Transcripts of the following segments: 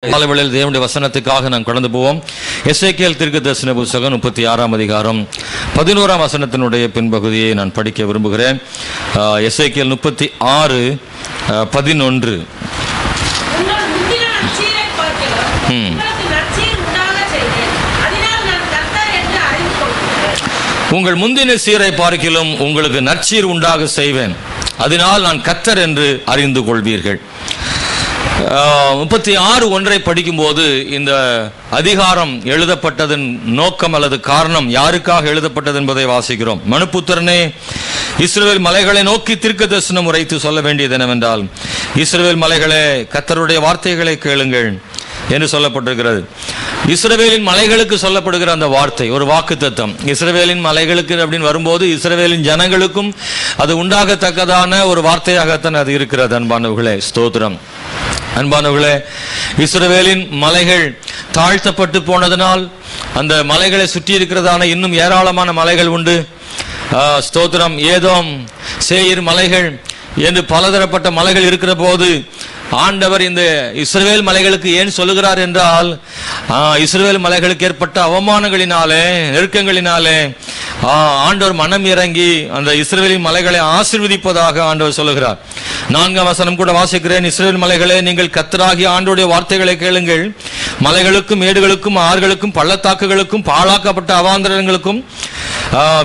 காலவேளையில் தேவனுடைய வசனத்துக்காக நாம் கடந்து போவோம். எசேக்கியேல் தீர்க்கதரிசன புத்தகம் 36ஆம் அதிகாரம் 11ஆம் வசனத்தினுடைய பின்பகுதியை நான் படிக்க விரும்புகிறேன். எசேக்கியேல் 36:11. உங்கள் முந்தின சீரை பார்க்கிலும் உங்களுக்கு நற்சீர் உண்டாக செய்வேன், அதனால் நான் கர்த்தர் என்று அறிந்து கொள்வீர்கள். 36:1 படிக்கும்போது இந்த அதிகாரம் எழுதப்பட்டதன் நோக்கம் அல்லது காரணம் யாருக்காக எழுதப்பட்டது என்பதை வாசிக்கிறோம். மனுப்புத்திரனே, இஸ்ரவேல் மலைகளை நோக்கி தீர்க்கதரிசனம் உரைத்து சொல்ல வேண்டியது என்னவென்றால், இஸ்ரவேல் மலைகளே, கர்த்தருடைய வார்த்தைகளை கேளுங்கள் என்று சொல்லப்பட்டிருக்கிறது. இஸ்ரவேலின் மலைகளுக்கு சொல்லப்படுகிற அந்த வார்த்தை ஒரு வாக்குத்தத்தம். இஸ்ரவேலின் மலைகளுக்கு அப்படின்னு வரும்போது இஸ்ரவேலின் ஜனங்களுக்கும் அது உண்டாகத்தக்கதான ஒரு வார்த்தையாகத்தான் அது இருக்கிறது. அன்பானவர்களே, ஸ்தோத்திரம். அன்பானவர்களே, இஸ்ரவேலின் மலைகள் தாழ்த்தப்பட்டு போனதனால் அந்த மலைகளை சுற்றி இருக்கிறதான இன்னும் ஏராளமான மலைகள் உண்டு. ஸ்தோத்திரம். ஏதோம், சேயீர் மலைகள் என்று பலதரப்பட்ட மலைகள் இருக்கிற போது ஆண்டவர் இந்த இஸ்ரவேல் மலைகளுக்கு ஏன் சொல்லுகிறார் என்றால், இஸ்ரவேல் மலைகளுக்கு ஏற்பட்ட அவமானங்களினாலே, நெருக்கங்களினாலே ஆண்டவர் மனம் இறங்கி அந்த இஸ்ரவேலின் மலைகளை ஆசீர்வதிப்பதாக ஆண்டவர் சொல்லுகிறார். 4ஆம் வசனம் கூட வாசிக்கிறேன். இஸ்ரவேல் மலைகளே, நீங்கள் கர்த்தராகிய ஆண்டவருடைய வார்த்தைகளை கேளுங்கள். மலைகளுக்கும் மேடுகளுக்கும் ஆறுகளுக்கும் பள்ளத்தாக்குகளுக்கும் பாழாக்கப்பட்ட அவாந்தரங்களுக்கும்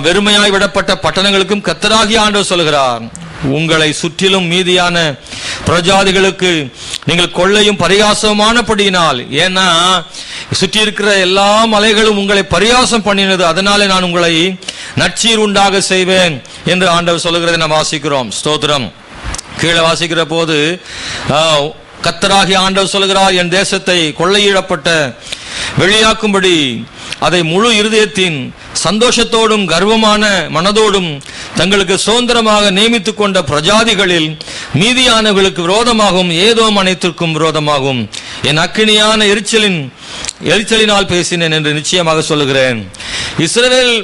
வெறுமையாய் விடப்பட்ட பட்டணங்களுக்கும் கர்த்தராகிய ஆண்டவர் சொல்லுகிறார், உங்களை சுற்றிலும் மீதியான பிரஜாதிகளுக்கு நீங்கள் கொள்ளையும் பரியாசமானபடியினால், ஏன்னா சுற்றி இருக்கிற எல்லா மலைகளும் உங்களை பரியாசம் பண்ணினது, அதனாலே நான் உங்களை நற்சீர் உண்டாக செய்வேன் என்று ஆண்டவர் சொல்லுகிறதை நாம் வாசிக்கிறோம். ஸ்தோத்திரம். கீழே வாசிக்கிற போது கர்த்தராகிய ஆண்டவர் சொல்லுகிறார், என் தேசத்தை கொள்ளையிடப்பட்ட வெளியாக்கும்படி அதை முழு இருதயத்தின் சந்தோஷத்தோடும் கர்வமான மனதோடும் தங்களுக்கு சுதந்திரமாக நியமித்துக் கொண்ட பிரஜாதிகளில் மீதியானவர்களுக்கு விரோதமாகவும் ஏதோம் அனைத்திற்கும் விரோதமாகவும் என் அக்கினியான எரிச்சலினால் பேசினேன் என்று நிச்சயமாக சொல்லுகிறேன். இஸ்ரவேல்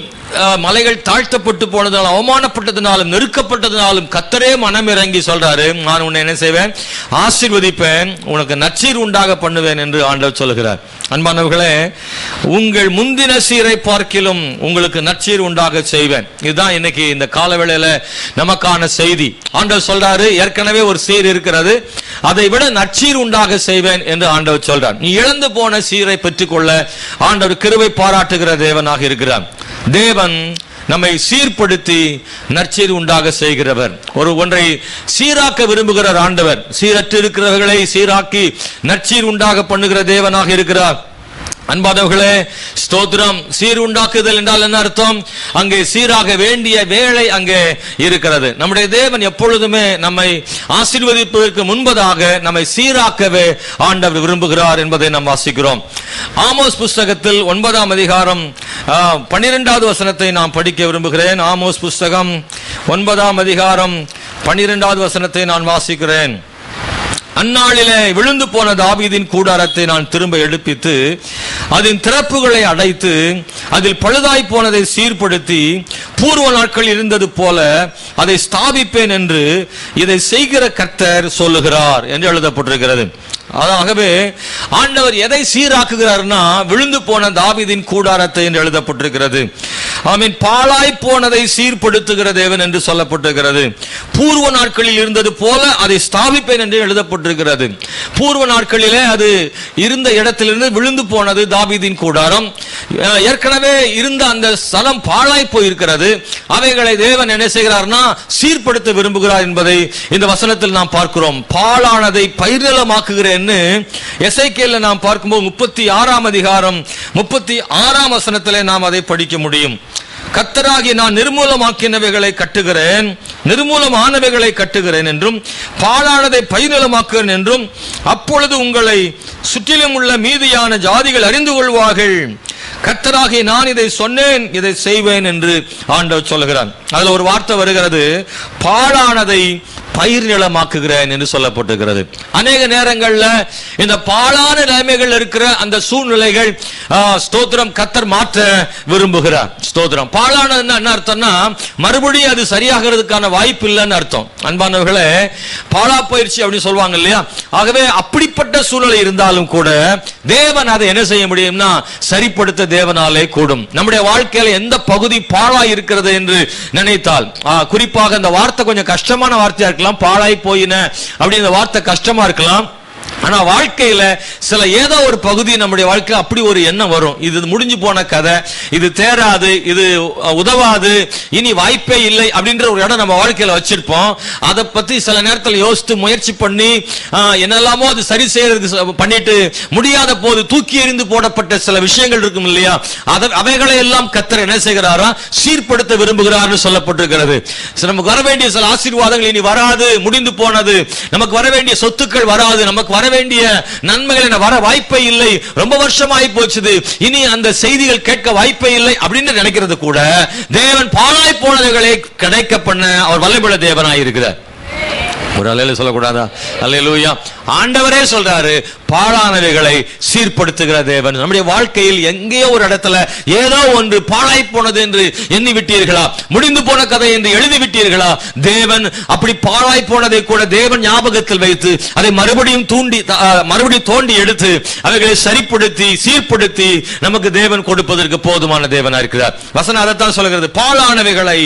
மலைகள் தாழ்த்தப்பட்டு போனதாலும் அவமானப்பட்டதுனாலும் நெருக்கப்பட்டதுனாலும் கர்த்தரே மனம் இறங்கி சொல்றாரு, நான் உன்னை என்ன செய்வேன், ஆசீர்வதிப்பேன், உனக்கு நற்சீர் உண்டாக பண்ணுவேன் என்று ஆண்டவர் சொல்லுகிறார். அன்பானவர்களே, உங்கள் முந்தின சீரை பார்க்கிலும் உங்களுக்கு நற்சீர் உண்டாக செய்வேன். இதுதான் இன்னைக்கு இந்த காலவேளையில நமக்கான செய்தி. ஆண்டவர் சொல்றாரு, ஏற்கனவே ஒரு சீர் இருக்கிறது, அதை விட நற்சீர் உண்டாக செய்வேன் என்று ஆண்டவர் சொல்றார். நீ இழந்து போன சீரை பெற்றுக்கொள்ள ஆண்டவர் கிருபை பாராட்டுகிற தேவனாக இருக்கிறார். தேவன் நம்மை சீர்படுத்தி நற்சீர் உண்டாக செய்கிறவர். ஒன்றை சீராக்க விரும்புகிறார் ஆண்டவர். சீரற்று இருக்கிறவர்களை சீராக்கி நற்சீர் உண்டாக பண்ணுகிற தேவனாக இருக்கிறார். அன்பானவர்களே, ஸ்தோத்திரம். சீர் உண்டாக்குதல் என்றால் என்ன அர்த்தம்? அங்கே சீராக வேண்டிய வேலை அங்கே இருக்கிறது. நம்முடைய தேவன் எப்பொழுதுமே நம்மை ஆசீர்வதிப்பதற்கு முன்பதாக நம்மை சீராக்கவே ஆண்டவர் விரும்புகிறார் என்பதை நாம் வாசிக்கிறோம். ஆமோஸ் புஸ்தகத்தில் 9ஆம் அதிகாரம் 12வது வசனத்தை நாம் படிக்க விரும்புகிறேன். ஆமோஸ் புஸ்தகம் 9ஆம் அதிகாரம் 12வது வசனத்தை நான் வாசிக்கிறேன். அந்நாளிலே விழுந்து போன தாவீதின் கூடாரத்தை நான் திரும்ப எடுப்பித்து அதன் திறப்புகளை அடைத்து அதில் பழுதாய் போனதை சீர்படுத்தி பூர்வ நாட்கள் இருந்தது போல அதை ஸ்தாபிப்பேன் என்று இதை செய்கிற கர்த்தர் சொல்லுகிறார் என்று எழுதப்பட்டிருக்கிறது. ஆகவே ஆண்டவர் எதை சீராக்குகிறார்னா விழுந்து போன தாவீதின் கூடாரத்தை என்று எழுதப்பட்டிருக்கிறது. ஆமீன். பாழாய் போனதை சீர்படுத்துகிற தேவன் என்று சொல்லப்பட்டிருக்கிறது. பூர்வ நாட்களில் இருந்தது போல அதை ஸ்தாபிப்பேன் என்று எழுதப்பட்டிருக்கிறது. பூர்வ நாட்களிலே அது இருந்த இடத்திலிருந்து விழுந்து போனது தாவீதின் கூடாரம். ஏற்கனவே இருந்த அந்த ஸ்தலம் பாழாய் போயிருக்கிறது. அவைகளை தேவன் என்ன செய்கிறார்னா சீர்படுத்த விரும்புகிறார் என்பதை இந்த வசனத்தில் நாம் பார்க்கிறோம். பாழானதை பயிர்நிலமாக்குகிறேன் எசேக்கியேலை நாம் பார்க்கும்போது 36ஆம் அதிகாரம் 36ஆம் வசனத்திலே நாம் அதை படிக்க முடியும். கர்த்தராகிய நான் நிர்மூலமாக்கினவைகளை கட்டுகிறேன், நிர்மூலமானவைகளை கட்டுகிறேன் என்றும் பாழானதை பயிர்நிலமாக்குகிறேன் என்றும் அப்பொழுது உங்களை சுற்றிலும் உள்ள மீதியான ஜாதிகள் அறிந்து கொள்வார்கள். கர்த்தராகிய நான் இதை சொன்னேன், இதை செய்வேன் என்று ஆண்டவர் சொல்கிறார். அதுல ஒரு வார்த்தை வருகிறது, பாழானதை பயிர் நிலமாக்குகிறேன் என்று சொல்லப்பட்டிருக்கிறது. அநேக நேரங்கள்ல இந்த பாழான நிலைமைகள் இருக்கிற அந்த சூழ்நிலைகள் ஸ்தோத்திரம் கர்த்தர் மாற்ற விரும்புகிறார். ஸ்தோத்திரம். பாழானதுன்னா என்ன அர்த்தம்னா மறுபடியும் அது சரியாகிறதுக்கான வாய்ப்பு இல்லைன்னு அர்த்தம். அன்பானவர்களே, பாழா பயிற்சி அப்படின்னு சொல்லுவாங்க இல்லையா? ஆகவே அப்படிப்பட்ட சூழ்நிலை இருந்தாலும் கூட தேவன் அதை என்ன செய்ய முடியும்னா சரிப்படுத்த தேவனாலே கூடும். நம்முடைய வாழ்க்கையில எந்த பகுதி பாழா இருக்கிறது என்று நினைத்தால், குறிப்பாக இந்த வார்த்தை கொஞ்சம் கஷ்டமான வார்த்தையா இருக்கலாம், பாழாய் போயின அப்படிங்கிற வார்த்தை கஷ்டமா இருக்கலாம். ஆனா வாழ்க்கையில சில ஏதோ ஒரு பகுதி நம்முடைய வாழ்க்கையில அப்படி ஒரு எண்ணம் வரும், இது முடிஞ்சு போன கதை, இது தேராது, இது உதவாது, இனி வாய்ப்பே இல்லை அப்படின்ற ஒரு இடம் நம்ம வாழ்க்கையில வச்சிருப்போம். அதை பத்தி சில நேரத்தில் யோசித்து முயற்சி பண்ணி என்னெல்லாமோ அது சரி செய்யறதுக்கு பண்ணிட்டு முடியாத போது தூக்கி எறிந்து போடப்பட்ட சில விஷயங்கள் இருக்கும் இல்லையா? அவைகளை எல்லாம் கர்த்தர் என்ன செய்கிறாரா? சீர்படுத்த விரும்புகிறார்னு சொல்லப்பட்டிருக்கிறது. நமக்கு வர வேண்டிய சில ஆசீர்வாதங்கள் இனி வராது, முடிந்து போனது. நமக்கு வர வேண்டிய சொத்துக்கள் வராது, நமக்கு வர வேண்டிய நன்மைகள் வர வாய்ப்பே இல்லை, ரொம்ப வருஷம் ஆகி போச்சுது, இனி அந்த செய்திகள் கேட்க வாய்ப்பே இல்லை அப்படின்னு நினைக்கிறது கூட தேவன் பாழாய் போனவைகளை கிடைக்க பண்ண அவர் வல்லமையுள்ள தேவனாய் இருக்கிறார். ஒரு அல்லேலூயா சொல்லக்கூடாதா? அல்லேலூயா. ஆண்டவரே சொல்றாரு, பாழானவைகளை சீர்படுத்துகிற தேவன். நம்முடைய வாழ்க்கையில் எங்கேயோ ஒரு இடத்துல ஏதோ ஒன்று பாழாய் போனது என்று எண்ணி விட்டீர்களா? முடிந்து போன கதை என்று எழுதி விட்டீர்களா? தேவன் அப்படி பாழாய் போனதை கூட தேவன் ஞாபகத்தில் வைத்து அதை மறுபடியும் தோண்டி எடுத்து அவைகளை சரிப்படுத்தி சீர்படுத்தி நமக்கு தேவன் கொடுப்பதற்கு போதுமான தேவனா இருக்கிறார். வசனம் அதைத்தான் சொல்கிறது, பாழானவைகளை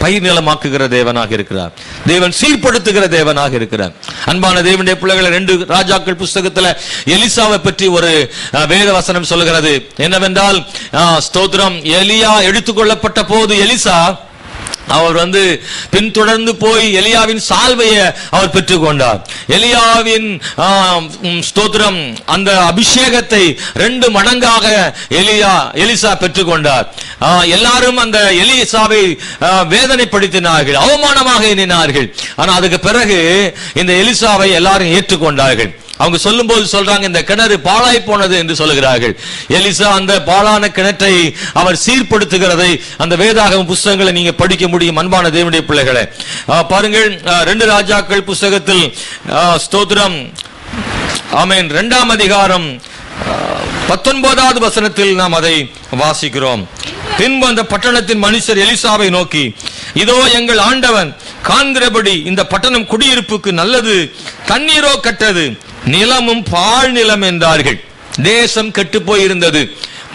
பயிர் நிலமாக்குகிற தேவனாக இருக்கிறார். தேவன் சீர்படுத்துகிற தேவனாக இருக்கிறார். அன்பான தேவனுடைய பிள்ளைகளை, 2 ராஜாக்கள் புஸ்தகத்துல எலிசாவை பற்றி ஒரு வேத வசனம் சொல்லுகிறது. என்னவென்றால், ஸ்தோத்திரம், எலியா எடுத்துக்கொள்ளப்பட்ட போது எலிசா அவர் பின்தொடர்ந்து போய் எலியாவின் சால்வையை அவர் பெற்றுக்கொண்டார். எலியாவின் ஸ்தோத்திரம் அந்த அபிஷேகத்தை 2 மடங்காக எலிசா பெற்றுக்கொண்டார். எல்லாரும் அந்த எலிசாவை வேதனைப்படுத்தினார்கள், அவமானமாக எண்ணினார்கள். ஆனா அதுக்கு பிறகு இந்த எலிசாவை எல்லாரும் ஏற்றுக்கொண்டார்கள். அவங்க சொல்லும் போது சொல்றாங்க, இந்த கிணறு பாழாய் போனது என்று சொல்லுகிறார்கள். எலிசா அந்த பாழான கிணற்றை அவர் சீர்படுத்துகிறதை அந்த வேதாகம புஸ்தகங்களை நீங்க படிக்க முடியும். அன்பான தேவனுடைய பிள்ளைகளை பாருங்கள், 2 ராஜாக்கள் புஸ்தகத்தில் ஸ்தோத்திரம், ஆமென், 2ஆம் அதிகாரம் 19வது வசனத்தில் நாம் அதை வாசிக்கிறோம். பின்பு அந்த பட்டணத்தின் மனுஷர் எலிசாவை நோக்கி, இதோ எங்கள் ஆண்டவன் காண்கிறபடி இந்த பட்டணம் குடியிருப்புக்கு நல்லது, தண்ணீரோ கட்டது, நிலமும் பாழ் நிலம் என்றார்கள். தேசம் கெட்டு போயிருந்தது,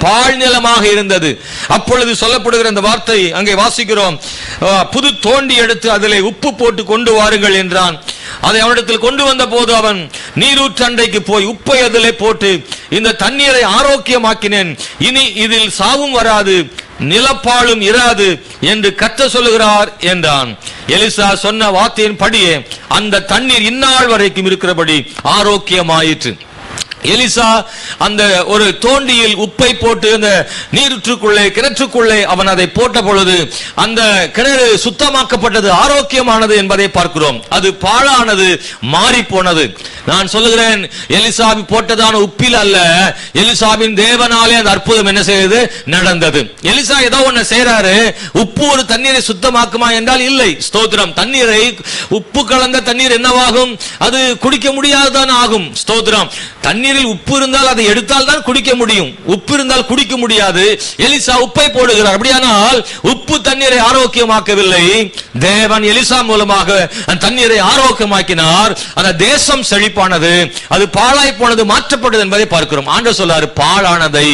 பாழ் நிலமாக இருந்தது. அப்பொழுது சொல்லப்படுகிற அந்த வார்த்தை அங்கே வாசிக்கிறோம், புது தோண்டி எடுத்து அதிலே உப்பு போட்டு கொண்டு வாருங்கள் என்றான். அதை அவனிடத்தில் கொண்டு வந்த போது அவன் நீரூற்றண்டைக்கு போய் உப்பை அதிலே போட்டு இந்த தண்ணீரை ஆரோக்கியமாக்கினேன், இனி இதில் சாவும் வராது, நிலப்பாழும் இராது என்று கர்த்தர் சொல்லுகிறார் என்றான். எலிசா சொன்ன வார்த்தையின் படியே அந்த தண்ணீர் இந்நாள் வரைக்கும் இருக்கிறபடி ஆரோக்கியமாயிற்று. எலிசா அந்த ஒரு தோண்டியில் உப்பை போட்டு அந்த நீருற்றுக்குள்ளே கிணற்றுக்குள்ளே அவன் அதை போட்ட பொழுது அந்த கிணறு சுத்தமாக்கப்பட்டது, ஆரோக்கியமானது என்பதை பார்க்கிறோம். அது பாழானது, மாறி போனது. நான் சொல்லுகிறேன், எலிசாவி போட்டதான உப்பில் அல்ல, எலிசாவின் தேவனாலே அந்த அற்புதம் என்ன செய்தது? நடந்தது. எலிசா ஏதோ ஒண்ணு செய்யறாரு, உப்பு ஒரு தண்ணீரை சுத்தமாக்குமா என்றால் இல்லை. ஸ்தோத்திரம். தண்ணீரை உப்பு கலந்த தண்ணீர் என்னவாகும்? அது குடிக்க முடியாதுதான் ஆகும். ஸ்தோத்திரம். தண்ணீரில் உப்பு இருந்தால் அதை எடுத்தால் தான் குடிக்க முடியும், உப்பு இருந்தால் குடிக்க முடியாது. எலிசா உப்பை போடுகிறார். அப்படியானால் உப்பு தண்ணீரை ஆரோக்கியமாக்கவில்லை, தேவன் எலிசா மூலமாக அந்த தண்ணீரை ஆரோக்கியமாக்கினார். அந்த தேசம் செழிப்பானது, அது பாழாய் போனது, மாற்றப்பட்டது என்பதை பார்க்கிறோம். ஆண்டவர் சொல்றாரு, பாழானதை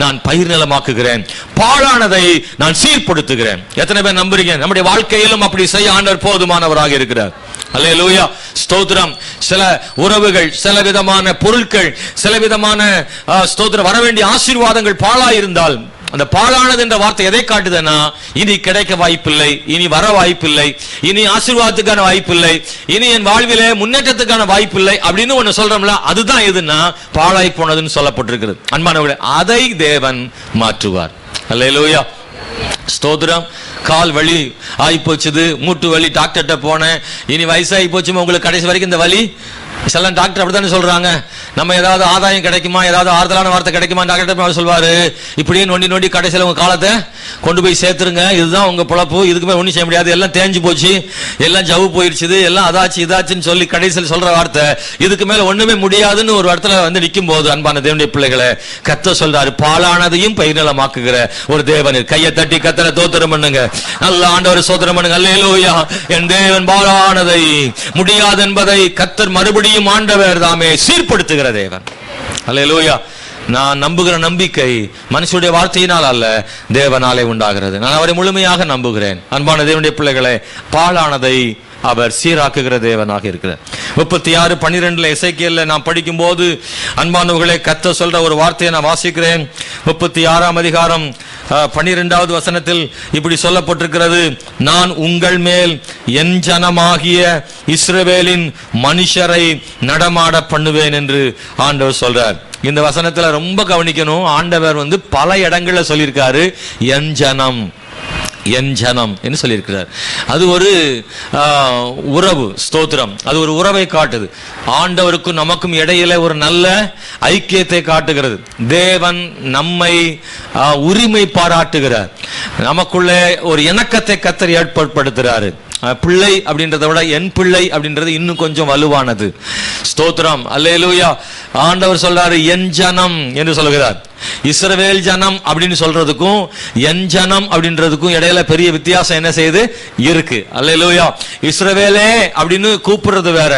நான் பயிர் நிலமாக்குகிறேன், பாழானதை நான் சீர்படுத்துகிறேன். எத்தனை பேர் நம்புறீங்க? நம்முடைய வாழ்க்கையிலும் அப்படி செய்ய ஆண்டவர் போதுமானவராக இருக்கிறார். அல்லேலூயா, ஸ்தோத்திரம். சில உறவுகள், சில விதமான பொருட்கள், சில விதமான ஸ்தோத்திரம் வர வேண்டிய ஆசீர்வாதங்கள் பாழாய் இருந்தால், அந்த பாழானது என்ற வார்த்தை எதை காட்டுதுன்னா, இனி கிடைக்க வாய்ப்பில்லை, இனி வர வாய்ப்பில்லை, இனி ஆசீர்வாதத்துக்கான வாய்ப்பில்லை, இனி என் வாழ்விலே முன்னேற்றத்துக்கான வாய்ப்பில்லை அப்படின்னு ஒன்னு சொல்றோம்ல, அதுதான் எதுன்னா பாழாய் போனதுன்னு சொல்லப்பட்டிருக்கிறது. அன்பானவர்களே, அதை தேவன் மாற்றுவார். அல்லேலூயா, ஸ்தோத்திரம். கால் வலி ஆகி போச்சுது, மூட்டு வலி, டாக்டர்கிட்ட போனேன், இனி வயசாகி போச்சுமா உங்களுக்கு, கடைசி வரைக்கும் இந்த வலி சில டாக்டர் அப்படித்தானே சொல்றாங்க, நம்ம ஏதாவது ஆதாயம் கிடைக்குமா, ஏதாவது ஆறுதலான வார்த்தை கிடைக்குமா, டாக்டர் சொல்வாரு, இப்படியே நொண்டி நொண்டி கடைசியில் உங்க காலத்தை கொண்டு போய் சேர்த்துருங்க, இதுதான் உங்க பொழப்பு, இதுக்குமே ஒன்றும் செய்ய முடியாது, எல்லாம் தேஞ்சு போச்சு, எல்லாம் ஜவு போயிடுச்சு, எல்லாம் அதாச்சு இதாச்சுன்னு சொல்லி கடைசியில் சொல்ற வார்த்தை, இதுக்கு மேல ஒண்ணுமே முடியாதுன்னு ஒரு இடத்துல வந்து நிற்கும் போது, அன்பான தேவனுடைய பிள்ளைகளை, கர்த்தர் சொல்றாரு, பாழானதையும் பயிர்நிலமாக்குகிற ஒரு தேவன். கையை தட்டி கர்த்தரை ஸ்தோத்திரம் பண்ணுங்க, நல்ல ஆண்டவர் ஸ்தோத்திரம் பண்ணுங்க. அல்லேலூயா. என் தேவன் பாழானதை முடியாது என்பதை கர்த்தர் மறுபடியும் ஆண்டவர் தாமே சீர்படுத்துகிற தேவன். அல்லேலூயா. நான் நம்புகிற நம்பிக்கை மனுஷனுடைய வார்த்தையினால் அல்ல, தேவனாலே உண்டாகிறது. நான் அவரை முழுமையாக நம்புகிறேன். அன்பான தேவனுடைய பிள்ளைகளை, பாழானதை அவர் சீராக்குகிற தேவனாக இருக்கிறார். 36:12 எசேக்கியேல்ல நான் படிக்கும் போது, அன்பானவர்களே, கர்த்தர் சொல்ற ஒரு வார்த்தையை நான் வாசிக்கிறேன். 36:12 வசனத்தில் இப்படி சொல்லப்பட்டிருக்கிறது, நான் உங்கள் மேல் என் ஜனமாகிய இஸ்ரவேலின் மனுஷரை நடமாட பண்ணுவேன் என்று ஆண்டவர் சொல்றார். இந்த வசனத்துல ரொம்ப கவனிக்கணும். ஆண்டவர் வந்து பல இடங்கள்ல சொல்லியிருக்காரு என் ஜனம், என் ஜனம் என்று சொல்லியிருக்கிறார். அது ஒரு உறவு, ஸ்தோத்திரம். அது ஒரு உறவை காட்டுது. ஆண்டவருக்கும் நமக்கும் இடையில ஒரு நல்ல ஐக்கியத்தை காட்டுகிறது. தேவன் நம்மை உரிமை பாராட்டுகிறார். நமக்குள்ளே ஒரு இணக்கத்தை கர்த்தர் ஏற்படுத்துகிறாரு. பிள்ளை அப்படின்றத விட என் பிள்ளை அப்படின்றது இன்னும் கொஞ்சம் வலுவானது. ஸ்தோத்திரம். அல்லேலூயா. ஆண்டவர் சொல்றாரு என் ஜனம் என்று சொல்கிறார். இஸ்ரவேல் ஜனம் அப்படின்னு சொல்றதுக்கும் என் ஜனம் அப்படின்றதுக்கும் இடையில பெரிய வித்தியாசம் என்ன செய்யுது இருக்கு. அல்லேலூயா. இஸ்ரவேலே அப்படின்னு கூப்பிடுறது வேற,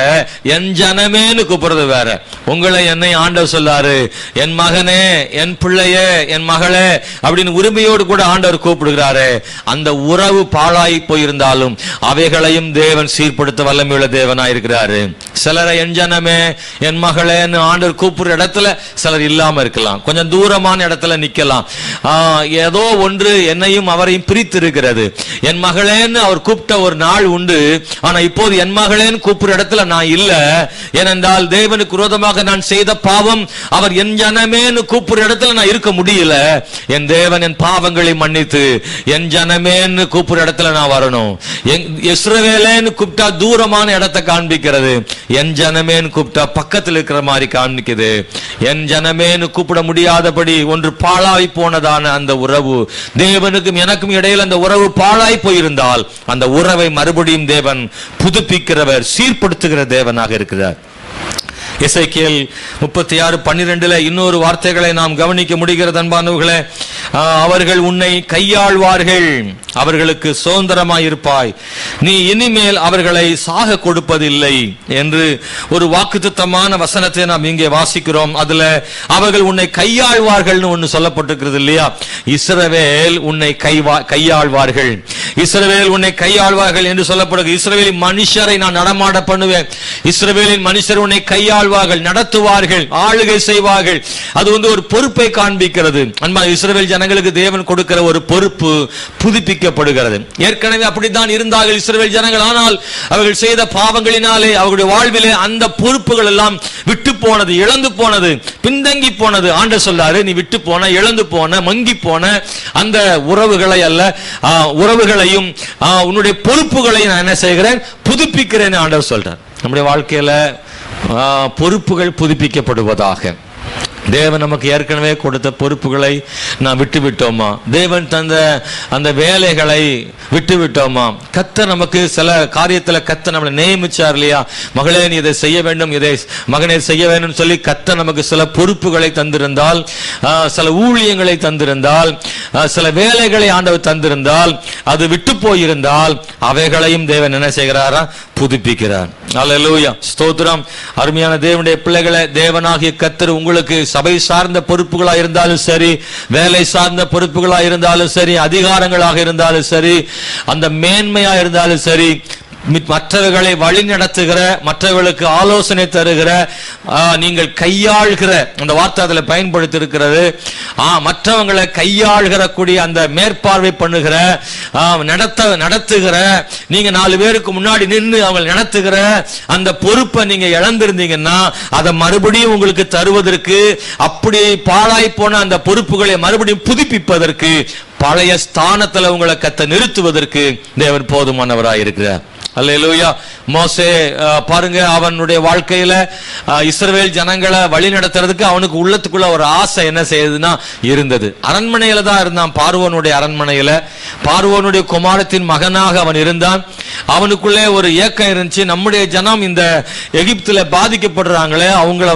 என் ஜனமேன்னு கூப்பிடுறது வேற. உங்களை என்னை ஆண்டவர் சொல்லாரு என் மகனே, என் பிள்ளையே, என் மகளே அப்படின்னு உரிமையோடு கூட ஆண்டவர் கூப்பிடுகிறாரு. அந்த உறவு பாழாய் போயிருந்தாலும் அவைகளையும் தேவன் சீர்படுத்த வல்லமையுள்ள தேவனாயிருக்கிறாரு. சிலரை என் ஜனமே, என் மகளேன்னு ஆண்டவர் கூப்பிடுற இடத்துல சிலர் இல்லாம இருக்கலாம், கொஞ்சம் தூரமான இடத்துல நிக்கலாம். ஏதோ ஒன்று என்னையும் அவரையும் பிரித்து இருக்கிறது. என் மகளேன்னு அவர் கூப்பிட்ட ஒரு நாள் உண்டு. ஆனா இப்போது என் மகளேன்னு கூப்பிடுற இடத்துல நான் இல்ல. ஏனென்றால் தேவனுக்கு விரோதமாக நான் செய்த பாவம் அவர் என் ஜனமேன்னு கூப்பிடுற இடத்துல நான் இருக்க முடியல. என் தேவன் என் பாவங்களை மன்னித்து என் ஜனமேன்னு கூப்பிடுற இடத்துல நான் வரணும். இஸ்ரவேலேன்னு கூப்பிட்டா தூரமான இடத்தை காண்பிக்கிறது, என் ஜனமேன்னு கூப்பிட்டா பக்கத்தில் இருக்கிற மாதிரி காண்பிக்குது. என் ஜனமேன்னு கூப்பிட முடியாதபடி ஒன்று பாழாய் போனதான அந்த உறவு, தேவனுக்கும் எனக்கும் இடையில் அந்த உறவு பாழாய் போயிருந்தால் அந்த உறவை மறுபடியும் தேவன் புதுப்பிக்கிறவர், சீர்படுத்துகிற தேவனாக இருக்கிறார். எசேக்கியேல் 36:12 இன்னொரு வார்த்தைகளை நாம் கவனிக்க முடிகிறது. அன்பானவர்களே, அவர்கள் உன்னை கையாள்வார்கள், அவர்களுக்கு சுதந்திரமாயிருப்பாய், நீ இனிமேல் அவர்களை சாக கொடுப்பதில்லை என்று ஒரு வாக்குத்தத்தமான வசனத்தை நாம் இங்கே வாசிக்கிறோம். அதுல அவர்கள் உன்னை கையாள்வார்கள் ஒன்னு சொல்லப்பட்டிருக்கிறது இல்லையா? இஸ்ரவேல் உன்னை கையாள்வார்கள், இஸ்ரவேல் உன்னை கையாள்வார்கள் என்று சொல்லப்படுகிறது. இஸ்ரவேலின் மனுஷரை நான் நடமாட பண்ணுவேன், இஸ்ரவேலின் மனுஷர் உன்னை கையாள்வார்கள், நடத்துவார்கள், ஆளுகை செய்வார்கள். அது வந்து ஒரு பொறுப்பை காண்பிக்கிறது. அன்பா, இஸ்ரவேல் ஜனங்களுக்கு தேவன் கொடுக்கிற ஒரு பொறுப்பு புதுப்பிக்கப்படுகிறது. ஏற்கனவே அப்படித்தான் இருந்தார்கள் இஸ்ரவேல் ஜனங்கள். ஆனால் அவர்கள் செய்த பாவங்களினாலே அவர்களுடைய வாழ்விலே அந்த பொறுப்புகள் எல்லாம் விட்டு போனது, இழந்து போனது, பின்தங்கி போனது. ஆண்டவர் சொல்றாரு, நீ விட்டு போன, இழந்து போன, மங்கி போன அந்த உறவுகளை அல்ல, உறவுகளையும் உன்னுடைய பொறுப்புகளையும் நான் என்ன செய்கிறேன், புதுப்பிக்கிறேன் ஆண்டவர் சொல்றார். நம்முடைய வாழ்க்கையில பொறுப்புகள் புதுப்பிக்கப்படுவதாக. தேவன் நமக்கு ஏற்கனவே கொடுத்த பொறுப்புகளை நாம் விட்டு விட்டோமா? தேவன் தந்த அந்த வேலைகளை விட்டு விட்டோமா? கர்த்தர் நமக்கு சில காரியத்துல கர்த்தர் நம்மளை நியமிச்சார் இல்லையா? மகளே நீ இதை செய்ய வேண்டும், இதை மகனே செய்ய வேண்டும் சொல்லி கர்த்தர் நமக்கு சில பொறுப்புகளை தந்திருந்தால், சில ஊழியங்களை தந்திருந்தால், சில வேலைகளை ஆண்டவர் தந்திருந்தால், அது விட்டு போயிருந்தால் அவைகளையும் தேவன் என்ன செய்கிறாரா? புதுப்பிக்கிறார். அல்லேலூயா, ஸ்தோத்திரம். அருமையான தேவனுடைய பிள்ளைகளை, தேவனாகிய கர்த்தர் உங்களுக்கு சபை சார்ந்த பொறுப்புகளாக இருந்தாலும் சரி, வேலை சார்ந்த பொறுப்புகளாக இருந்தாலும் சரி, அதிகாரங்களாக இருந்தாலும் சரி, அந்த மேன்மையா இருந்தாலும் சரி, மற்றவர்களை வழி நடத்துகிற, மற்றவர்களுக்கு ஆலோசனை தருகிற, நீங்கள் கையாள்கிற அந்த வார்த்தை அதில் பயன்படுத்தி இருக்கிறது. மற்றவங்களை கையாள்கிற கூடிய அந்த மேற்பார்வை பண்ணுகிற, நடத்துகிற, நீங்க 4 பேருக்கு முன்னாடி நின்று அவங்க நடத்துகிற அந்த பொறுப்பை நீங்க இழந்திருந்தீங்கன்னா அதை மறுபடியும் உங்களுக்கு தருவதற்கு, அப்படி பாழாய் போன அந்த பொறுப்புகளை மறுபடியும் புதுப்பிப்பதற்கு, பழைய ஸ்தானத்தில் உங்களை கத்த நிறுத்துவதற்கு தேவன் போதுமானவராக இருக்கிறார். அல்லேலூயா. மோசே பாருங்க, அவனுடைய வாழ்க்கையில இஸ்ரவேல் ஜனங்களை வழி நடத்துறதுக்கு அவனுக்கு உள்ளத்துக்குள்ள ஒரு ஆசை என்ன செய்யுதுன்னா இருந்தது. அரண்மனையில தான் இருந்தான், பார்வோனுடைய அரண்மனையில. பார்வோனுடைய குமாரத்தின் மகனாக அவன் இருந்தான். அவனுக்குள்ளே ஒரு ஏக்கம் இருந்துச்சு, நம்முடைய ஜனம் இந்த எகிப்துல பாதிக்கப்படுறாங்களே, அவங்கள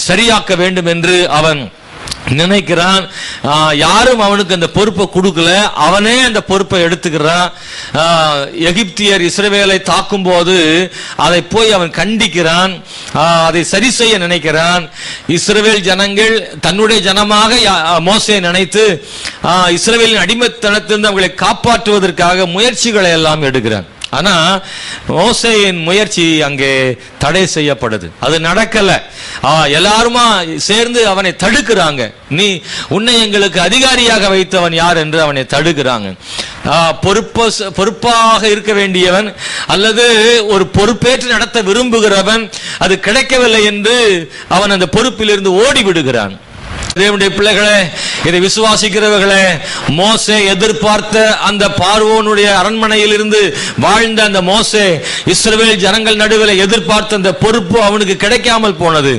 சரியாக்க வேண்டும் என்று அவன் நினைக்கிறான். யாரும் அவனுக்கு அந்த பொறுப்பை கொடுக்கல, அவனே அந்த பொறுப்பை எடுத்துக்கிறான். எகிப்தியர் இஸ்ரவேலை தாக்கும் போது அதை போய் அவன் கண்டிக்கிறான், அதை சரி செய்ய நினைக்கிறான். இஸ்ரவேல் ஜனங்கள் தன்னுடைய ஜனமாக மோசேயை நினைத்து இஸ்ரவேலின் அடிமைத்தனத்திலிருந்து அவங்களை காப்பாற்றுவதற்காக முயற்சிகளை எல்லாம் எடுக்கிறான். ஆனா மோசேயின் முயற்சி அங்கே தடை செய்யப்படுது, அது நடக்கல. எல்லாருமா சேர்ந்து அவனை தடுக்கிறாங்க. நீ உன்னை எங்களுக்கு அதிகாரியாக வைத்தவன் யார் என்று அவனை தடுக்கிறாங்க. பொறுப்பாக இருக்க வேண்டியவன் அல்லது ஒரு பொறுப்பேற்று நடத்த விரும்புகிறவன் அது கிடைக்கவில்லை என்று அவன் அந்த பொறுப்பில் இருந்து ஓடி விடுகிறான். தேவனுடைய பிள்ளைகளே, இதை விசுவாசிக்கிறவர்களே, மோசே எதிர்பார்த்த அந்த பார்வோனுடைய அரண்மனையில் இருந்து வாழ்ந்த அந்த மோசே இஸ்ரவேல் ஜனங்கள் நடுவில் எதிர்பார்த்த அந்த பொறுப்பு அவனுக்கு கிடைக்காமல் போனது.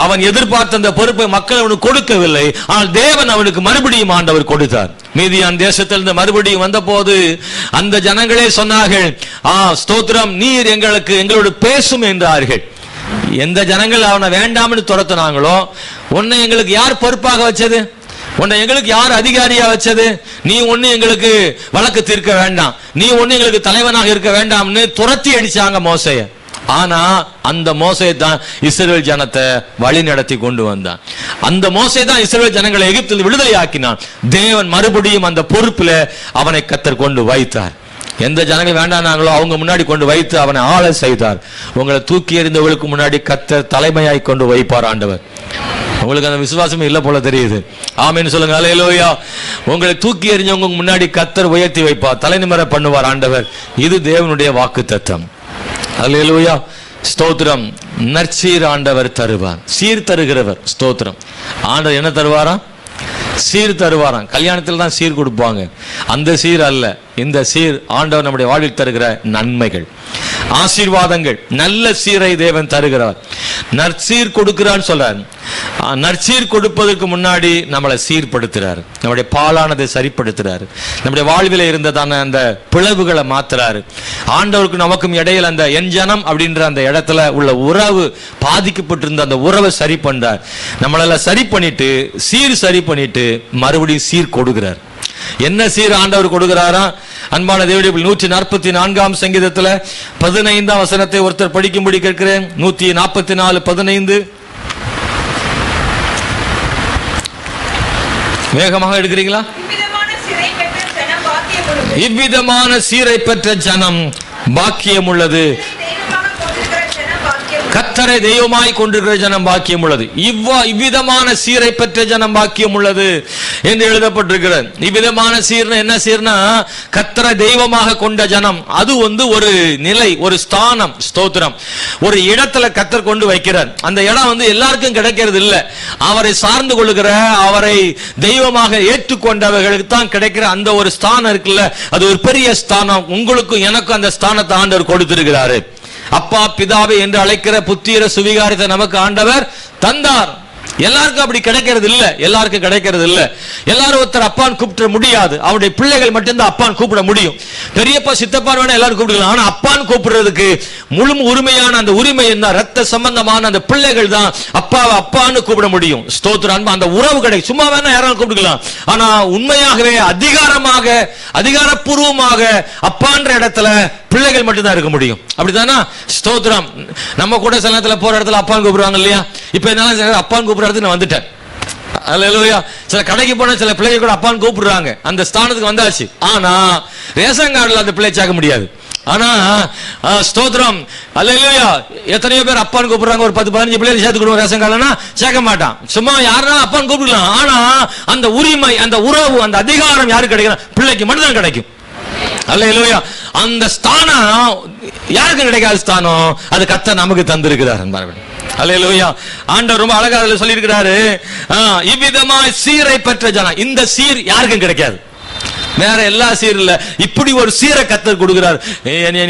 அவன் எதிர்பார்த்த அந்த பொறுப்பை மக்கள் அவனுக்கு கொடுக்கவில்லை. ஆனால் தேவன் அவனுக்கு மறுபடியும் ஆண்டவர் கொடுத்தார். மீதியான் தேசத்திலிருந்து மறுபடியும் வந்த போது அந்த ஜனங்களே சொன்னார்கள், ஸ்தோத்திரம், நீர் எங்களோடு பேசும் என்றார்கள். எந்த ஜனங்கள் அவனை வேண்டாம்னு துரத்துனாங்களோ, உன்னை எங்களுக்கு யார் பொறுப்பாக வச்சது, உன்னை எங்களுக்கு யார் அதிகாரியா வச்சது, நீ ஒண்ணு எங்களுக்கு வழக்கு தீர்க்க வேண்டாம், நீ ஒண்ணு எங்களுக்கு தலைவனாக இருக்க வேண்டாம்னு துரத்தி அடிச்சாங்க மோசேய. ஆனா அந்த மோசே தான் இஸ்ரவேல் ஜனத்தை வழி நடத்தி கொண்டு வந்தான். அந்த மோசே தான் இஸ்ரவேல் ஜனங்களை எகிப்தில் விடுதலை ஆக்கினான். தேவன் மறுபடியும் அந்த பொறுப்புல அவனை கர்த்தர் கொண்டு வைத்தார். எந்த ஜனங்கள் வேண்டானாங்களோ அவங்க முன்னாடி கொண்டு வைத்து அவனை ஆள செய்தார். உங்களை தூக்கி எறிந்தவர்களுக்கு முன்னாடி கர்த்தர் தலைமையாய் கொண்டு வைப்பார் ஆண்டவர். உங்களுக்கு அந்த விசுவாசமே இல்ல போல தெரியுது. ஆமென் சொல்லுங்க. அல்லேலூயா. உங்களை தூக்கி எறிஞ்சவங்க முன்னாடி கர்த்தர் உயர்த்தி வைப்பார், தலைநிமிர பண்ணுவார் ஆண்டவர். இது தேவனுடைய வாக்குத்தத்தம். அல்லேலூயா. ஸ்தோத்திரம். நற்சீர் ஆண்டவர் தருவார், சீர் தருகிறவர். ஸ்தோத்திரம். ஆண்டவர் என்ன தருவாரா? சீர் தருவாராம். கல்யாணத்தில் தான் சீர் கொடுப்பாங்க, அந்த சீர் அல்ல. இந்த சீர் ஆண்டவர் நம்முடைய வாழ்வில் தருகிற நன்மைகள், ஆசீர்வாதங்கள். நல்ல சீரை தேவன் தருகிறார். நற்சீர் கொடுக்கிறான்னு சொல்றார். நற்சீர் கொடுப்பதற்கு முன்னாடி நம்மளை சீர்படுத்துறாரு, நம்முடைய பாலானதை சரிப்படுத்துறாரு, நம்முடைய வாழ்வில் இருந்ததான அந்த பிளவுகளை மாத்துறாரு. ஆண்டவருக்கு நமக்கும் இடையில அந்த என் ஜனம் அப்படின்ற அந்த இடத்துல உள்ள உறவு பாதிக்கப்பட்டிருந்த அந்த உறவை சரி பண்றார். நம்மளெல்லாம் சரி பண்ணிட்டு சரி பண்ணிட்டு மறுபடியும் சீர் கொடுக்கிறார். என்ன சீர் ஆண்டவர் கொடுக்கிறாரா? அன்பான தேவனுடைய 144 சங்கீதத்துல 15 வசனத்தை ஒருத்தர் படிக்கும்படி கேட்கிறேன். 144:15 வேகமாக எடுக்கிறீங்களா? இவ்விதமான சீரை பெற்ற ஜனம் பாக்கியம் உள்ளது, கர்த்தரை தெய்வமாய் கொண்டிருக்கிற ஜனம் பாக்கியம் உள்ளது. இவ்விதமான சீரை பெற்ற ஜனம் பாக்கியம் உள்ளது என்று எழுதப்பட்டிருக்கிறது. இவ்விதமான சீர்னா என்ன சீர்னா, கர்த்தரை தெய்வமாக கொண்ட ஜனம். அது ஒரு நிலை, ஒரு ஸ்தானம். ஸ்தோத்திரம். ஒரு இடத்துல கர்த்தர் கொண்டு வைக்கிறார். அந்த இடம் எல்லாருக்கும் கிடைக்கிறது இல்லை. அவரை சார்ந்து கொள்ளுகிற, அவரை தெய்வமாக ஏற்றுக்கொண்டவர்களுக்கு தான் கிடைக்கிற அந்த ஒரு ஸ்தானம் இருக்குல்ல, அது ஒரு பெரிய ஸ்தானம். உங்களுக்கும் எனக்கும் அந்த ஸ்தானத்தை ஆண்டவர் கொடுத்திருக்கிறாரு. அப்பா பிதாவே என்று அழைக்கிற புத்திர சுவிகாரத்தை நமக்கு ஆண்டவர் தந்தார். எல்லாருக்கும் அப்படி கிடைக்கிறது இல்ல, எல்லாருக்கும் கிடைக்கிறது இல்ல. எல்லாரும் ஒருத்தர் அப்பான்னு கூப்பிட முடியாது. அவருடைய பிள்ளைகள் மட்டும்தான் அப்பான்னு கூப்பிட முடியும். பெரியப்பா சித்தப்பான்னு வேணா எல்லாரும் கூப்பிடலாம். ஆனா அப்பான்னு கூப்பிடுறதுக்கு முழு உரிமையான அந்த உரிமை என்ன, ரத்த சம்பந்தமான அந்த பிள்ளைகள் தான் அப்பாவை அப்பான்னு கூப்பிட முடியும். ஸ்தோத்திரம். அந்த உறவு கிடைக்கும். சும்மா வேணா யாரும் கூப்பிடலாம். ஆனா உண்மையாகவே அதிகாரமாக, அதிகாரப்பூர்வமாக அப்பான்ற இடத்துல பிள்ளைகள் மட்டும்தான் இருக்க முடியும். அப்படித்தானா? ஸ்தோத்திரம். நம்ம கூட சில நேரத்தில் போற இடத்துல அப்பான்னு கூப்பிடுவாங்க இல்லையா? இப்ப என்னால அப்பான்னு கூப்பிடுற இடத்துக்கு நான் வந்துட்டேன். அல்லேலூயா. சில கடைக்கு போன சில பிள்ளைகள் கூட அப்பான்னு கூப்பிடுறாங்க. அந்த ஸ்தானத்துக்கு வந்தாச்சு. ஆனா ரேஷன் கார்டுல அந்த பிள்ளை சேர்க்க முடியாது. ஆனா ஸ்தோத்திரம். அல்லேலூயா. எத்தனையோ பேர் அப்பான்னு கூப்பிடுறாங்க. ஒரு 10-15 பிள்ளைகள் சேர்த்துக்கணும் ரேஷன் கார்டுனா சேர்க்க மாட்டான். சும்மா யாருன்னா அப்பான்னு கூப்பிடலாம். ஆனா அந்த உரிமை, அந்த உறவு, அந்த அதிகாரம் யாருக்கு கிடைக்கும்? பிள்ளைக்கு மட்டும்தான் கிடைக்கும். அல்லேலூயா. அந்த ஸ்தானம் யாருக்கு கிடைக்காத ஸ்தானம், அது கர்த்தர் நமக்கு தந்திருக்கிறார். அல்லேலூயா. ஆண்டவர் ரொம்ப அழகா சொல்லி இருக்கிறாரு, இவ்விதமாய் சீரை பெற்ற ஜனம். இந்த சீர் யாருக்கும் கிடைக்காது. வேற எல்லா சீர் இல்ல, இப்படி ஒரு சீரை கர்த்தர் கொடுக்கிறார்.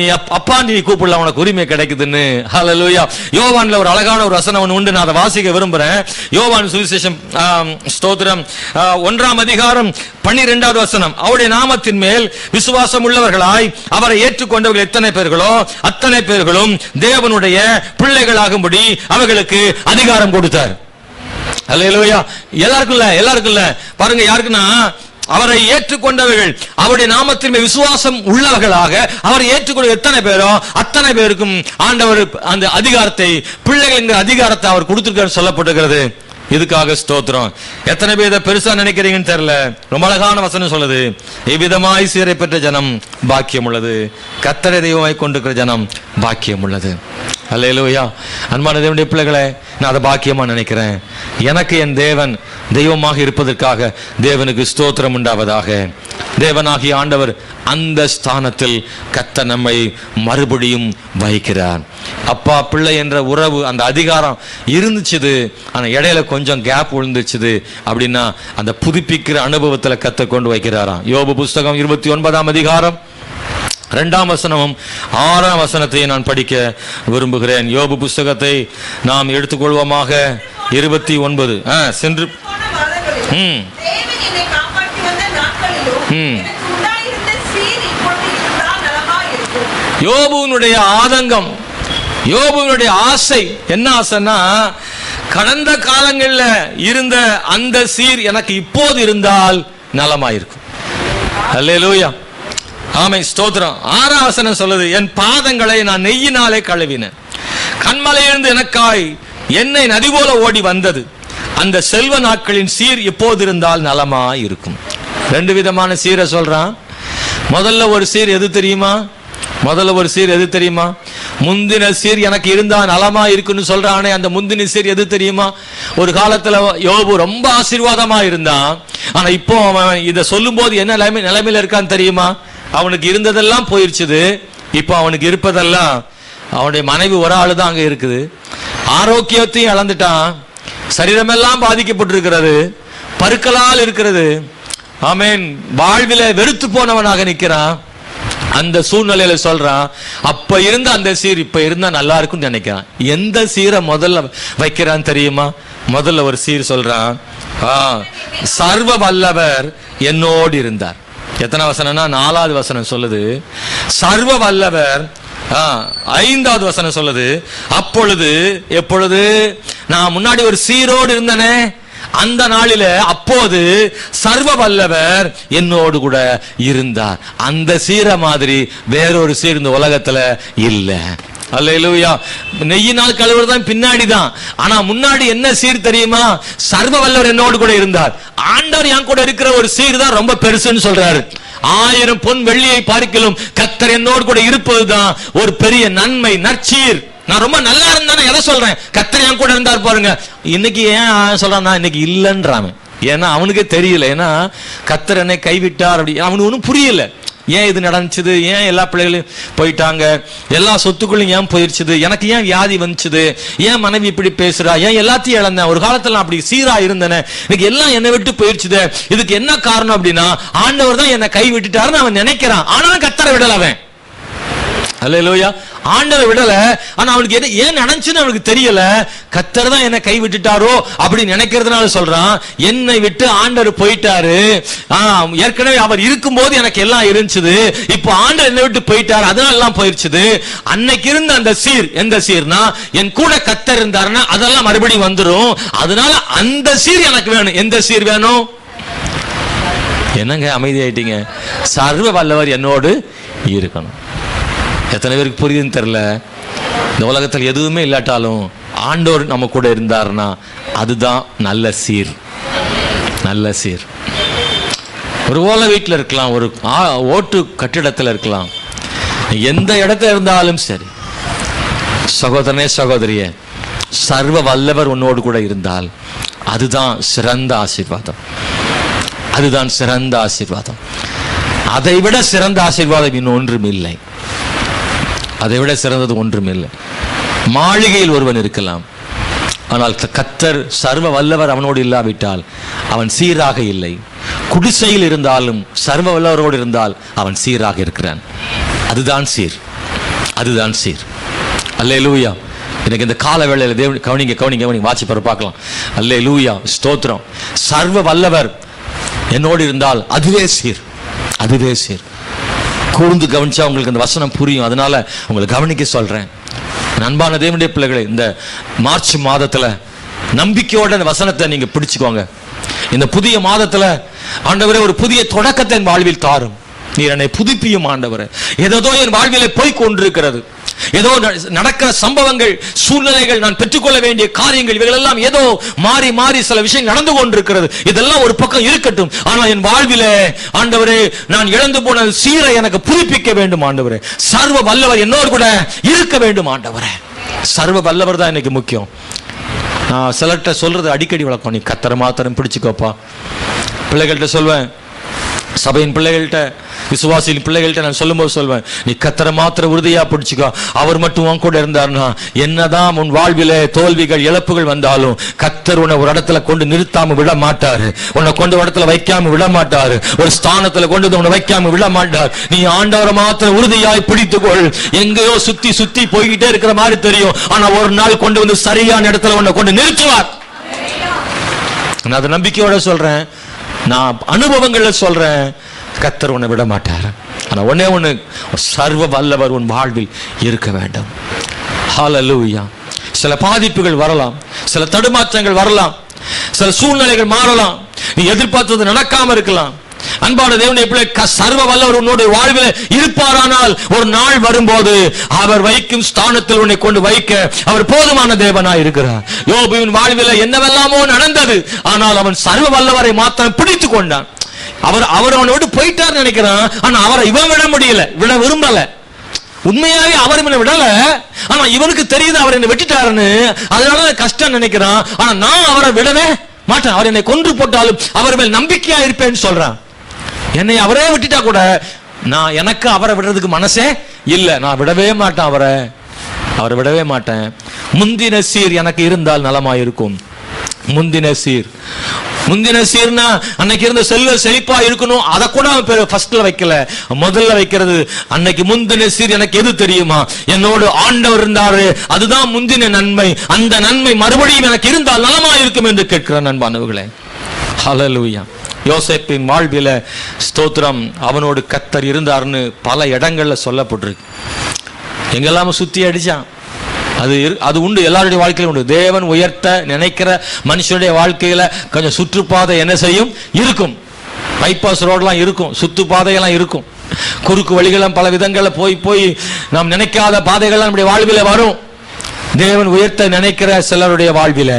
நீ அப்பா நீ கூப்பிடலாம், உனக்கு உரிமை கிடைக்குதுன்னு. ஹல்லேலூயா. யோவான்ல ஒரு அழகான ஒரு வசனம் உண்டு, நான் அதை வாசிக்க விரும்புறேன். யோவான் சுவிசேஷம் ஸ்தோத்திரம் 1ஆம் அதிகாரம் 12வது வசனம். அவருடைய நாமத்தின் மேல் விசுவாசம் உள்ளவர்களாய் அவரை ஏற்றுக்கொண்டவர்கள் எத்தனை பேர்களோ அத்தனை பேர்களும் தேவனுடைய பிள்ளைகளாகும்படி அவர்களுக்கு அதிகாரம் கொடுத்தார். அல்லேலூயா. எல்லாருக்கும் இல்ல பாருங்க, யாருக்குன்னா அவரை ஏற்றுக்கொண்டவர்கள், அவருடைய நாமத்தின் விசுவாசம் உள்ளவர்களாக அவரை ஏற்றுக்கொண்ட எத்தனை பேரோ அத்தனை பேருக்கும் ஆண்டவர் அந்த அதிகாரத்தை, பிள்ளைகள் என்கிற அதிகாரத்தை அவர் கொடுத்திருக்கார் சொல்லப்பட்டிருக்கிறது. இதுக்காக ஸ்தோத்திரம். எத்தனை பேர் இதை பெருசா நினைக்கிறீங்கன்னு தெரியல. ரொம்ப அழகான வசனம் சொல்லுது, இவ்விதமாய் சீரை பெற்ற ஜனம் பாக்கியம் உள்ளது, கர்த்தரை தெய்வமாய் கொண்டிருக்கிற ஜனம் பாக்கியம் உள்ளது. அல்லேலூயா. அன்பான தேவனுடைய பிள்ளைகளே, நான் அதை பாக்கியமா நினைக்கிறேன். எனக்கு என் தேவன் தெய்வமாக இருப்பதற்காக தேவனுக்கு ஸ்தோத்திரம் உண்டாவதாக. தேவனாகிய ஆண்டவர் அந்த ஸ்தானத்தில் கர்த்தர் நம்மை மறுபடியும் வைக்கிறார். அப்பா பிள்ளை என்ற உறவு, அந்த அதிகாரம் இருந்துச்சு, ஆனா இடையில கொஞ்சம் கேப் விழுந்துச்சு. அப்படின்னா அந்த புதுப்பிக்கிற அனுபவத்தில் கர்த்தர் கொண்டு வைக்கிறாராம். யோபு புஸ்தகம் 29ஆம் அதிகாரம் 2ஆம் வசனமும் 6ஆம் வசனத்தை நான் படிக்க விரும்புகிறேன். யோபு புஸ்தகத்தை நாம் எடுத்துக்கொள்வோமாக. 29 சென்று யோபுனுடைய ஆதங்கம், யோபுனுடைய ஆசை என்ன ஆசைன்னா, கடந்த காலங்களில் இருந்த அந்த சீர் எனக்கு இப்போது இருந்தால் நலமாயிருக்கும். அல்லேலூயா. ஆமென், ஸ்தோத்திரம். 6ஆம் வசனம் சொல்லுது, என் பாதங்களை நான் நெய்யினாலே கழுவினேன், கண்மலையிலிருந்து எனக்காய் எண்ணெய் நதி போல ஓடி வந்தது, அந்த செல்வ நாட்களின் சீர் எப்போது இருந்தால் நலமா இருக்கும். 2 விதமான சீரை சொல்றான். முதல்ல ஒரு சீர் எது தெரியுமா? முந்தின சீர் எனக்கு இருந்தா நலமா இருக்குன்னு சொல்றானே, அந்த முந்தின சீர் எது தெரியுமா? ஒரு காலத்துல யோபு ரொம்ப ஆசீர்வாதமா இருந்தான். ஆனா இப்போ அவன் இதை சொல்லும் போது என்ன நிலைமையில இருக்கான்னு தெரியுமா? அவனுக்கு இருந்ததெல்லாம் போயிருச்சுது. இப்போ அவனுக்கு இருப்பதெல்லாம், அவனுடைய மனைவி ஒரு ஆளு தான் அங்க இருக்குது, ஆரோக்கியத்தையும் இழந்துட்டான், சரீரமெல்லாம் பாதிக்கப்பட்டிருக்கிறது, பருக்களால் இருக்கிறது. ஆமென். வாழ்வில வெறுத்து போனவனாக நிற்கிறான். அந்த சூழ்நிலையில சொல்றான், அப்ப இருந்த அந்த சீர் இப்ப இருந்தா நல்லா இருக்கும்னு நினைக்கிறான். எந்த சீரை முதல்ல வைக்கிறான் தெரியுமா? முதல்ல ஒரு சீர் சொல்றான், சர்வ வல்லவர் என்னோடு இருந்தார். எத்தனை வசனம்னா 4வது வசனம் சொல்லுது, சர்வ வல்லவர். 5வது வசனம் சொல்லுது, அப்பொழுது எப்பொழுது நான் முன்னாடி ஒரு சீரோடு இருந்தனே அந்த நாளில, அப்போது சர்வ வல்லவர் என்னோடு கூட இருந்தார். அந்த சீர மாதிரி வேறொரு சீர் இந்த உலகத்துல இல்ல. அல்லேலூயா. நெய்யினால் கழுவுறதுதான் பின்னாடிதான். ஆனா முன்னாடி என்ன சீர் தெரியுமா? சர்வ வல்லவர் என்னோடு கூட இருந்தார். ஆண்டவர் என் கூட இருக்கிற ஒரு சீர் தான் ரொம்ப பெருசுன்னு சொல்றாரு. 1000 பொன் வெள்ளியை பார்க்கிலும் கர்த்தர் என்னோடு கூட இருப்பதுதான் ஒரு பெரிய நன்மை, நற்சீர். நான் ரொம்ப நல்லா இருந்தானே எதை சொல்றேன்? கர்த்தர் என் கூட இருந்தார் பாருங்க. இன்னைக்கு ஏன் சொல்றான்? இன்னைக்கு இல்லைன்றான். ஏன்னா அவனுக்கே தெரியல. ஏன்னா கர்த்தர் என்னை கைவிட்டார் அப்படி அவனுக்கு ஒன்றும் புரியல. ஏன் இது நடந்துச்சுது? ஏன் எல்லா பிள்ளைகளையும் போயிட்டாங்க? எல்லா சொத்துக்குள்ளும் ஏன் போயிருச்சுது? எனக்கு ஏன் வியாதி வந்துச்சுது? ஏன் மனைவி இப்படி பேசுறா? ஏன் எல்லாத்தையும் இழந்தேன்? ஒரு காலத்துல அப்படி சீரா இருந்தேன், இன்னைக்கு எல்லாம் என்னை விட்டு போயிருச்சுது. இதுக்கு என்ன காரணம் அப்படின்னா, ஆண்டவர் தான் என்னை கை விட்டுட்டாருன்னு அவன் நினைக்கிறான். ஆனாலும் கர்த்தரை விடல அவன். அல்லேலூயா. ஆண்டவர் விடல. ஆனா அவனுக்கு ஏன் நினைச்சுன்னு அவனுக்கு தெரியல. கர்த்தர் தான் என்னை கை விட்டுட்டாரோ அப்படி நினைக்கிறதுனால சொல்றான், என்னை விட்டு ஆண்டவர் போயிட்டாரு. ஏற்கனவே அவர் இருக்கும் போது எனக்கு எல்லாம் இருந்துச்சு, இப்போ ஆண்டவர் என்னை விட்டு போயிட்டாரு, அதனால எல்லாம் போயிருச்சுது. அன்னைக்கு இருந்த அந்த சீர் எந்த சீர்னா, என் கூட கர்த்தர் இருந்தாருன்னா அதெல்லாம் மறுபடியும் வந்துடும். அதனால அந்த சீர் எனக்கு வேணும். எந்த சீர் வேணும்? என்னங்க அமைதி ஆயிட்டீங்க? சர்வ வல்லவர் என்னோடு இருக்கணும். எத்தனை பேருக்கு புரியுதுன்னு தெரியல. இந்த உலகத்தில் எதுவுமே இல்லாட்டாலும் ஆண்டவர் நம்ம கூட இருந்தாருன்னா அதுதான் நல்ல சீர். நல்ல சீர். ஒரு ஓலை வீட்டில் இருக்கலாம், ஒரு ஓட்டு கட்டிடத்தில் இருக்கலாம், எந்த இடத்துல இருந்தாலும் சரி, சகோதரனே சகோதரியே, சர்வ வல்லவர் உன்னோடு கூட இருந்தால் அதுதான் சிறந்த ஆசீர்வாதம். அதுதான் சிறந்த ஆசீர்வாதம். அதை விட சிறந்த ஆசீர்வாதம் இன்னொன்றும் இல்லை. அதை விட சிறந்தது ஒன்றும் இல்லை. மாளிகையில் ஒருவன் இருக்கலாம், ஆனால் கர்த்தர் சர்வ வல்லவர் அவனோடு இல்லாவிட்டால் அவன் சீராக இல்லை. குடிசையில் இருந்தாலும் சர்வ வல்லவரோடு இருந்தால் அவன் சீராக இருக்கிறான். அதுதான் சீர், அதுதான் சீர். அல்லேலூயா. எனக்கு இந்த கால வேளையில் தேவன் கவனிங்க வாசிப்பற பார்க்கலாம். அல்லேலூயா, ஸ்தோத்திரம். சர்வ வல்லவர் என்னோடு இருந்தால் அதுவே சீர், அதுவே சீர். கூர்ந்து கவனிச்சா உங்களுக்கு இந்த வசனம் புரியும். அதனால உங்களுக்கு கவனிக்க சொல்றேன். அன்பான தேவனுடைய பிள்ளைகளை, இந்த மார்ச் மாதத்துல நம்பிக்கையோட இந்த வசனத்தை நீங்க பிடிச்சுக்கோங்க. இந்த புதிய மாதத்துல ஆண்டவரே ஒரு புதிய தொடக்கத்தை என் வாழ்வில் தாரும். நீர் என்னை புதுப்பியும் ஆண்டவரே. ஏதோ என் வாழ்விலே போய் கொண்டிருக்கிறது, ஏதோ நடக்கிற சம்பவங்கள், சூழ்நிலைகள், நான் பெற்றுக்கொள்ள வேண்டிய காரியங்கள், இவைகள் எல்லாம் ஏதோ மாறி மாறி சில விஷயங்கள் நடந்து கொண்டிருக்கிறது. இதெல்லாம் ஒரு பக்கம் இருக்கட்டும். ஆனால் என் வாழ்விலே ஆண்டவரே நான் இழந்து போன சீரை எனக்கு புதுப்பிக்க வேண்டும் ஆண்டவரே. சர்வ வல்லவர் என்னோடு கூட இருக்க வேண்டும் ஆண்டவரே. சர்வ வல்லவர் தான் எனக்கு முக்கியம். நான் சிலர்கிட்ட சொல்றது அடிக்கடி வழக்கம், நீ கர்த்தரை மாத்திரம் பிடிச்சுக்கோப்பா. பிள்ளைகள்கிட்ட சொல்வேன், சபையின் பிள்ளைகள்கிட்ட, விசுவாசியின் பிள்ளைகள்கிட்ட நான் சொல்லும்போது சொல்வேன், நீ கர்த்தரை மாத்திரம் உறுதியா பிடிச்சுக்கோ. அவர் மட்டும் உன் கூட இருந்தார்னா என்னதான் உன் வாழ்விலே தோல்விகள் இழப்புகள் வந்தாலும் கர்த்தர் உன்னை ஒரு இடத்துல கொண்டு நிறுத்தாம விட மாட்டாரு. உன்னை கொண்டு ஒரு இடத்துல வைக்காம விட மாட்டாரு. ஒரு ஸ்தானத்துல கொண்டு உன்னை வைக்காம விட மாட்டார். நீ ஆண்டவரை மாத்திரம் உறுதியாய் பிடித்துக்கொள். எங்கேயோ சுத்தி சுத்தி போய்கிட்டே இருக்கிற மாதிரி தெரியும், ஆனா ஒரு நாள் கொண்டு வந்து சரியான இடத்துல உன்னை கொண்டு நிறுத்துவார். நான் அதை நம்பிக்கையோட சொல்றேன், நான் அனுபவங்கள்ல சொல்றேன். கர்த்தர் உன்னை விட மாட்டார். ஆனா ஒண்ணே ஒண்ணு, சர்வ வல்லவர் உன் வாழ்வில் இருக்க வேண்டும். ஹல்லேலூயா. சில பாதிப்புகள் வரலாம், சில தடுமாற்றங்கள் வரலாம், சில சூழ்நிலைகள் மாறலாம், நீ எதிர்பார்த்தது நடக்காம இருக்கலாம். அன்பான தேவனுடைய பிள்ளை, சர்வ வல்லவர் உன்னோட வாழ்வில் இருப்பாரானால் ஒரு நாள் வரும்போது அவர் வைக்கும் ஸ்தானத்தில் உன்னை கொண்டு வைக்க அவர் போதுமான தேவனாய் இருக்கிறார். யோபுவின் வாழ்வில் என்னவெல்லாமோ நடந்தது, ஆனால் அவன் சர்வ வல்லவரை மாத்திரம் பிடித்து கொண்டான். அவர் அவனை விட்டு போயிட்டார் நினைக்கிறான், ஆனா அவரை இவன் விட முடியல, விட விரும்பல. உண்மையாவே அவர் இவனை விடல, ஆனா இவனுக்கு தெரியுது அவர் என்னை வெட்டிட்டாருன்னு, அதனால கஷ்டம் நினைக்கிறான். ஆனா நான் அவரை விடவே மாட்டேன், அவர் என்னை கொன்று போட்டாலும் அவர் மேல் நம்பிக்கையா இருப்பேன்னு சொல்றான். என்னை அவரே விட்டுட்டா கூட நான் எனக்கு அவரை விடுறதுக்கு மனசே இல்ல, நான் விடவே மாட்டேன், அவரை விடவே மாட்டேன். முந்தின சீர் எனக்கு இருந்தால் நலமாயிருக்கும். முந்தின சீர்னா அன்னைக்கு இருந்த செல்வ செழிப்பா இருக்கணும், அதை கூட அவன் ஃபர்ஸ்ட்ல வைக்கல, முதல்ல வைக்கிறது அன்னைக்கு முந்தின சீர். எனக்கு எது தெரியுமா? என்னோடு ஆண்டவர் இருந்தாரு, அதுதான் முந்தின நன்மை. அந்த நன்மை மறுபடியும் எனக்கு இருந்தால் நலமா இருக்கும் என்று கேட்கிறேன் அன்பானவர்களே. ஹல்லேலூயா. யோசேப்பின் வாழ்வில ஸ்தோத்திரம், அவனோடு கர்த்தர் இருந்தார்னு பல இடங்கள்ல சொல்லப்பட்டிருக்கு. எங்கெல்லாம சுத்தி அடிச்சான், அது உண்டு, எல்லாருடைய வாழ்க்கையிலும் உண்டு. தேவன் உயர்த்த நினைக்கிற மனுஷனுடைய வாழ்க்கையில கொஞ்சம் சுற்றுப்பாதை என்ன செய்யும் இருக்கும். பைபாஸ் ரோடெல்லாம் இருக்கும், சுற்றுப்பாதையெல்லாம் இருக்கும், குறுக்கு வழிகளும் பல விதங்கள்ல போய் நாம் நினைக்காத பாதைகள்லாம் நம்முடைய வாழ்வில வரும். தேவன் உயர்த்த நினைக்கிற சிலருடைய வாழ்வில.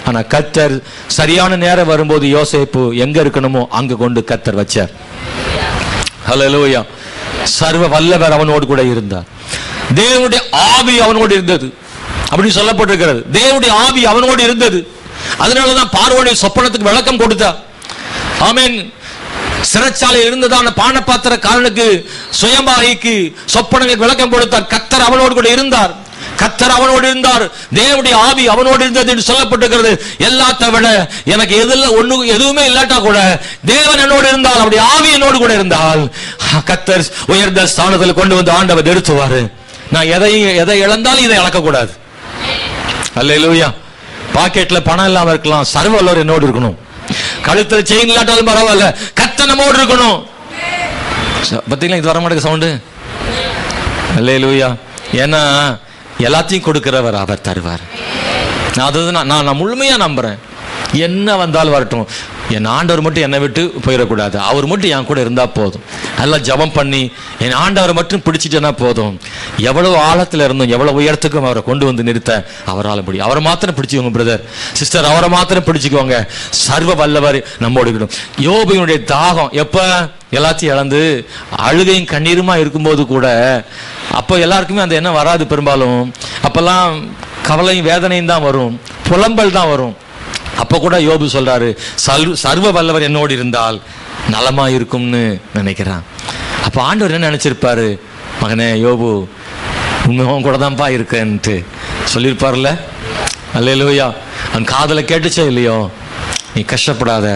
ஆனா கர்த்தர் சரியான நேரம் வரும்போது யோசேப்பு எங்க இருக்கணுமோ அங்க கொண்டு கர்த்தர் வச்சார். ஹல்லேலூயா. சர்வ வல்லவர் அவனோடு கூட இருந்தார். தேவனுடைய ஆவி அவனோடு இருந்தது அப்படி சொல்லப்பட்டிருக்கிறது. தேவனுடைய ஆவி அவனோடு இருந்தது. அதனாலதான் பார்வோனுடைய சொப்பனத்துக்கு விளக்கம் கொடுத்தார். ஆமென். சிறைச்சாலையில் இருந்ததான பானபாத்திரக்காரனுக்கு, சுயம்பாகிக்கு சொப்பனங்களுக்கு விளக்கம் கொடுத்தார். கர்த்தர் அவனோடு கூட இருந்தார். கர்த்தர் அவனோடு இருந்தார். தேவனுடைய ஆவி அவனோடு இருந்தது என்று சொல்லப்பட்டிருக்கிறது. எல்லாத்த விட எனக்கு எதுவுமே இல்லாட்டா கூட தேவன் என்னோடு இருந்தால், அவருடைய ஆவி என்னோடு கூட இருந்தால், கர்த்தர் உயர்ந்த ஸ்தானத்தில் கொண்டு வந்து ஆண்டவர் நிறுத்துவாரு. நான் எதை இழந்தாலும் இதை இழக்க கூடாது. அல்லேலூயா. பாக்கெட்ல பணம் இல்லாம இருக்கலாம், சர்வ வல்லவர் என்னோடு இருக்கணும். கழுத்துல செயின் இல்லாட்டாலும் பரவாயில்ல, கர்த்தர் நம்மோடு இருக்கணும். பாத்தீங்களா, இது வர மாட்டேங்க சவுண்டு. அல்லேலூயா. ஏன்னா எல்லாத்தையும் கொடுக்கிறவர் அவர் தருவார். நான் முழுமையா நம்புறேன். என்ன வந்தாலும் வரட்டும், என் ஆண்டவர் மட்டும் என்னை விட்டு போயிடக்கூடாது. அவர் மட்டும் என் கூட இருந்தா போதும். நல்லா ஜபம் பண்ணி என் ஆண்டவரை மட்டும் பிடிச்சிட்டேன்னா போதும். எவ்வளவு ஆழத்துல இருந்தும் எவ்வளவு உயரத்துக்கும் அவரை கொண்டு வந்து நிறுத்த அவரால் முடியும். அவரை மாத்திரம் பிடிச்சுக்கோங்க பிரதர் சிஸ்டர், அவரை மாத்திரம் பிடிச்சுக்கோங்க. சர்வ வல்லவர் நம்மோடு இருக்கணும். யோபுவினுடைய தாகம் எப்ப எல்லாத்தையும் இழந்து அழுகையும் கண்ணீருமா இருக்கும்போது கூட, அப்போ எல்லாருக்குமே அந்த எண்ணம் வராது. பெரும்பாலும் அப்பெல்லாம் கவலையும் வேதனையும் தான் வரும், புலம்பல் தான் வரும். அப்ப கூட யோபு சொல்றாரு, சர்வ வல்லவர் என்னோடு இருந்தால் நலமா இருக்கும்னு நினைக்கிறான். அப்ப ஆண்டவர் என்ன நினைச்சிருப்பாரு? மகனே யோபு, உண்மையும் கூட தான்ப்பா இருக்கேன்ட்டு சொல்லியிருப்பார்ல. அல்லேலூயா. அவன் காதல கேட்டுச்சே இல்லையோ, நீ கஷ்டப்படாத,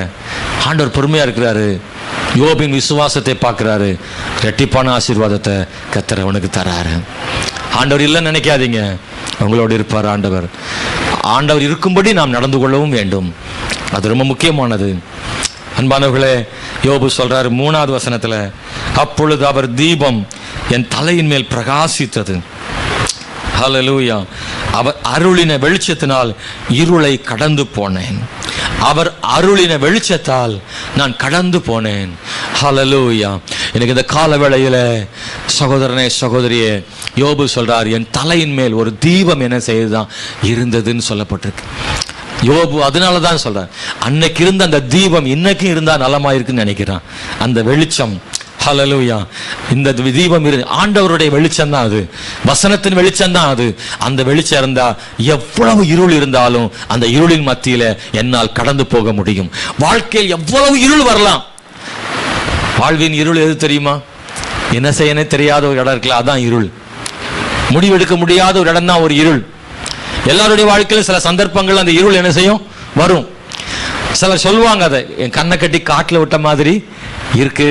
ஆண்டவர் பொறுமையா இருக்கிறாரு, யோபின் விசுவாசத்தை பார்க்கிறாரு, இரட்டிப்பான ஆசீர்வாதத்தை கர்த்தர் அவனுக்கு தராரு. ஆண்டவர் இல்லைன்னு நினைக்காதீங்க, உங்களோடு இருப்பார் ஆண்டவர். ஆண்டவர் இருக்கும்படி நாம் நடந்து கொள்ளவும் வேண்டும், அது ரொம்ப முக்கியமானது. அன்பானவர்களே, யோபு சொல்றாரு 3வது வசனத்துல, அப்பொழுது அவர் தீபம் என் தலையின் மேல் பிரகாசித்தது. ஹல்லேலூயா. அவர் அருளின வெளிச்சத்தினால் இருளை கடந்து போனேன். அவர் அருளின வெளிச்சத்தால் நான் கடந்து போனேன். ஹல்லேலூயா. எனக்கு இந்த கால வேளையில சகோதரனே சகோதரியே, யோபு சொல்றார், என் தலையின் மேல் ஒரு தீபம் என்ன செய்துதான் இருந்ததுன்னு சொல்லப்பட்டிருக்கு. யோபு அதனால தான் சொல்றார், அன்னைக்கு இருந்த அந்த தீபம் இன்னைக்கும் இருந்தா நலமாயிருக்குன்னு நினைக்கிறான். அந்த வெளிச்சம், ஹல்லேலூயா, இந்த தீபம் ஆண்டவருடைய வெளிச்சம் தான் அது, வசனத்தின் வெளிச்சம் தான் அது. அந்த வெளிச்சம் இருந்தா எவ்வளவு இருள் இருந்தாலும் அந்த இருளின் மத்தியில என்னால் கடந்து போக முடியும். வாழ்க்கையில் எவ்வளவு இருள் வரலாம், வாழ்வின் இருள் எது தெரியுமா? என்ன செய்யனே தெரியாத ஒரு இடம் இருக்குல்ல, அதான் இருள். முடிவெடுக்க முடியாத ஒரு இடம் தான் ஒரு இருள். எல்லாருடைய வாழ்க்கையில் சில சந்தர்ப்பங்கள் அந்த இருள் என்ன செய்யும், வரும். சிலர் சொல்லுவாங்க, அதை என் கண்ணை கட்டி காட்டில் விட்ட மாதிரி இருக்கு.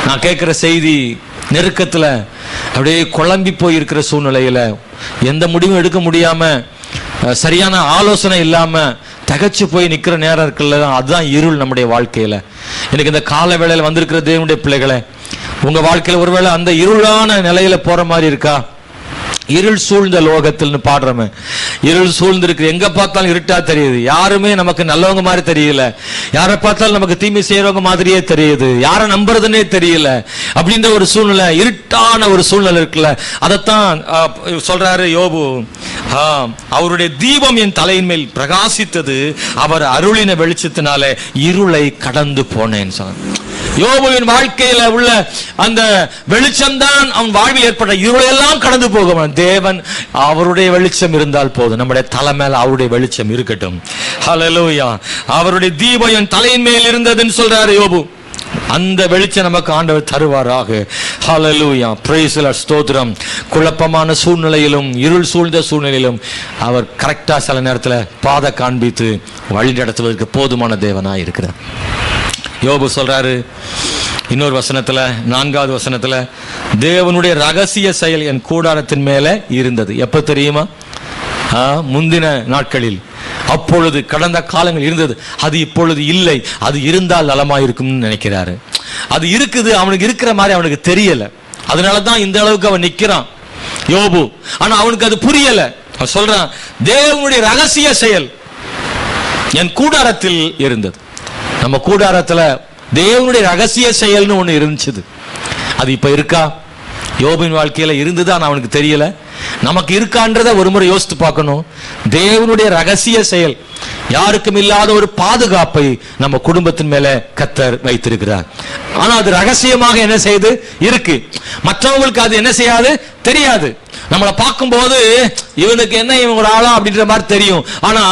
நான் கேட்கிற செய்தி நெருக்கத்தில் அப்படியே குழம்பி போய் இருக்கிற சூழ்நிலையில எந்த முடிவும் எடுக்க முடியாம, சரியான ஆலோசனை இல்லாம தகச்சு போய் நிக்கிற நேரம் இருக்குல்ல, அதுதான் இருள் நம்முடைய வாழ்க்கையில. எனக்கு இந்த கால வேளையில வந்திருக்கிற தேவனுடைய பிள்ளைகளை, உங்க வாழ்க்கையில ஒருவேளை அந்த இருளான நிலையில போற மாதிரி இருக்கா? இருள் சூழ்ந்த லோகத்தில்னு பாடுறோமே, இருள் சூழ்ந்திருக்கு, எங்க பார்த்தாலும் இருட்டா தெரியுது, யாருமே நமக்கு நல்லவங்க மாதிரி தெரியல, யாரை பார்த்தாலும் நமக்கு தீமை செய்யறவங்க மாதிரியே தெரியுது, யாரை நம்புறதுன்னே தெரியல. அப்படின்ற ஒரு சூழ்நிலை, இருட்டான ஒரு சூழ்நிலை இருக்குல்ல, அதைத்தான் சொல்றாரு யோபு. அவருடைய தீபம் என் தலையின் மேல் பிரகாசித்தது, அவர் அருளின வெளிச்சத்தினாலே இருளை கடந்து போனேன். யோபுவின் வாழ்க்கையில உள்ள அந்த வெளிச்சம்தான் அவன் வாழ்வில் ஏற்பட்ட இருளெல்லாம் கடந்து போகும். தேவன் அவருடைய வெளிச்சம் இருந்தால் போதும், நம்முடைய தலை மேல அவருடைய வெளிச்சம் இருக்கட்டும். ஹல்லேலூயா. அவருடைய தீபம் என் தலையின் மேல் இருந்ததுன்னு சொல்றாரு யோபு. அந்த வெளிச்சம் நமக்கு ஆண்டவர் தருவாராக. ஹல்லேலூயா. Praise the Lord. ஸ்தோத்திரம். குழப்பமான சூழ்நிலையிலும் இருள் சூழ்ந்த சூழ்நிலையிலும் அவர் கரெக்டா சில நேரத்தில் பாதை காண்பித்து வழி நடத்துவதற்கு போதுமான தேவனாய் இருக்கிறார். யோபு சொல்றாரு இன்னொரு வசனத்துல, 4வது வசனத்துல, தேவனுடைய ரகசிய செயல் என் கூடாரத்தின் மேல இருந்தது. எப்ப தெரியுமா? முந்தின நாட்களில், அப்பொழுது கடந்த காலங்கள் இருந்தது, அது இப்பொழுது இல்லை. அது இருந்தால் நலமாயிருக்கும்னு நினைக்கிறாரு. அது இருக்குது, அவனுக்கு இருக்கிற மாதிரி அவனுக்கு தெரியல. அதனாலதான் இந்த அளவுக்கு அவன் நிக்கிறான் யோபு. ஆனா அவனுக்கு அது புரியல. அவன் சொல்றான், தேவனுடைய ரகசிய செயல் என் கூடாரத்தில் இருந்தது. நம்ம கூடாரத்துல தேவனுடைய ரகசிய செயல்னு ஒண்ணு இருந்துச்சு. அது இப்ப இருக்கா? யோபின் வாழ்க்கையில இருந்தது, ஆனா அவனுக்கு தெரியல. நமக்கு இருக்கான்றத ஒரு முறை யோசித்து பார்க்கணும். தேவனுடைய ரகசிய செயல், யாருக்கும் இல்லாத ஒரு பாதுகாப்பை நம்ம குடும்பத்தின் மேல கர்த்தர் வைத்திருக்கிறார். ஆனா அது ரகசியமாக என்ன செய்து இருக்கு, மற்றவங்களுக்கு அது என்ன செய்யாது, தெரியாது. நம்மளை பார்க்கும்போது இவனுக்கு என்ன, இவன் ஒரு ஆளா அப்படின்ற மாதிரி தெரியும். ஆனா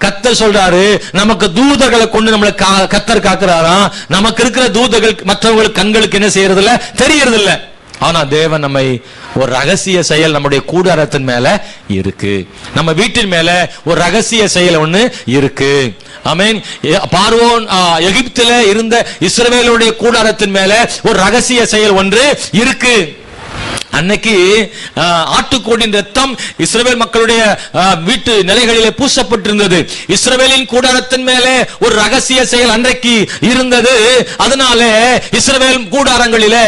கர்த்தர் சொல்றாரு, நமக்கு தூதர்களை கொண்டு நம்மளை கர்த்தர் காக்குறாரா. நமக்கு இருக்கிற தூதர்கள் மற்றவங்களுக்கு கண்களுக்கு என்ன செய்யறது இல்ல, தெரியறது இல்ல. ஆனா தேவன் நம்மை ஒரு ரகசிய செயல் நம்முடைய கூடாரத்தின் மேல இருக்கு. நம்ம வீட்டின் மேல ஒரு ரகசிய செயல் ஒண்ணு இருக்கு. ஆமென். பார்வோன் எகிப்தில இருந்த இஸ்ரவேலுடைய கூடாரத்தின் மேல ஒரு ரகசிய செயல் ஒன்று இருக்கு. அன்னைக்கு ஆட்டுக்கோடின் ரத்தம் இஸ்ரவேல் மக்களுடைய வீட்டு நிலைகளிலே பூசப்பட்டிருந்தது. இஸ்ரவேலின் கூடாரத்தின் மேலே ஒரு ரகசிய செயல் அன்றைக்கு இருந்தது. அதனால இஸ்ரவேல் கூடாரங்களிலே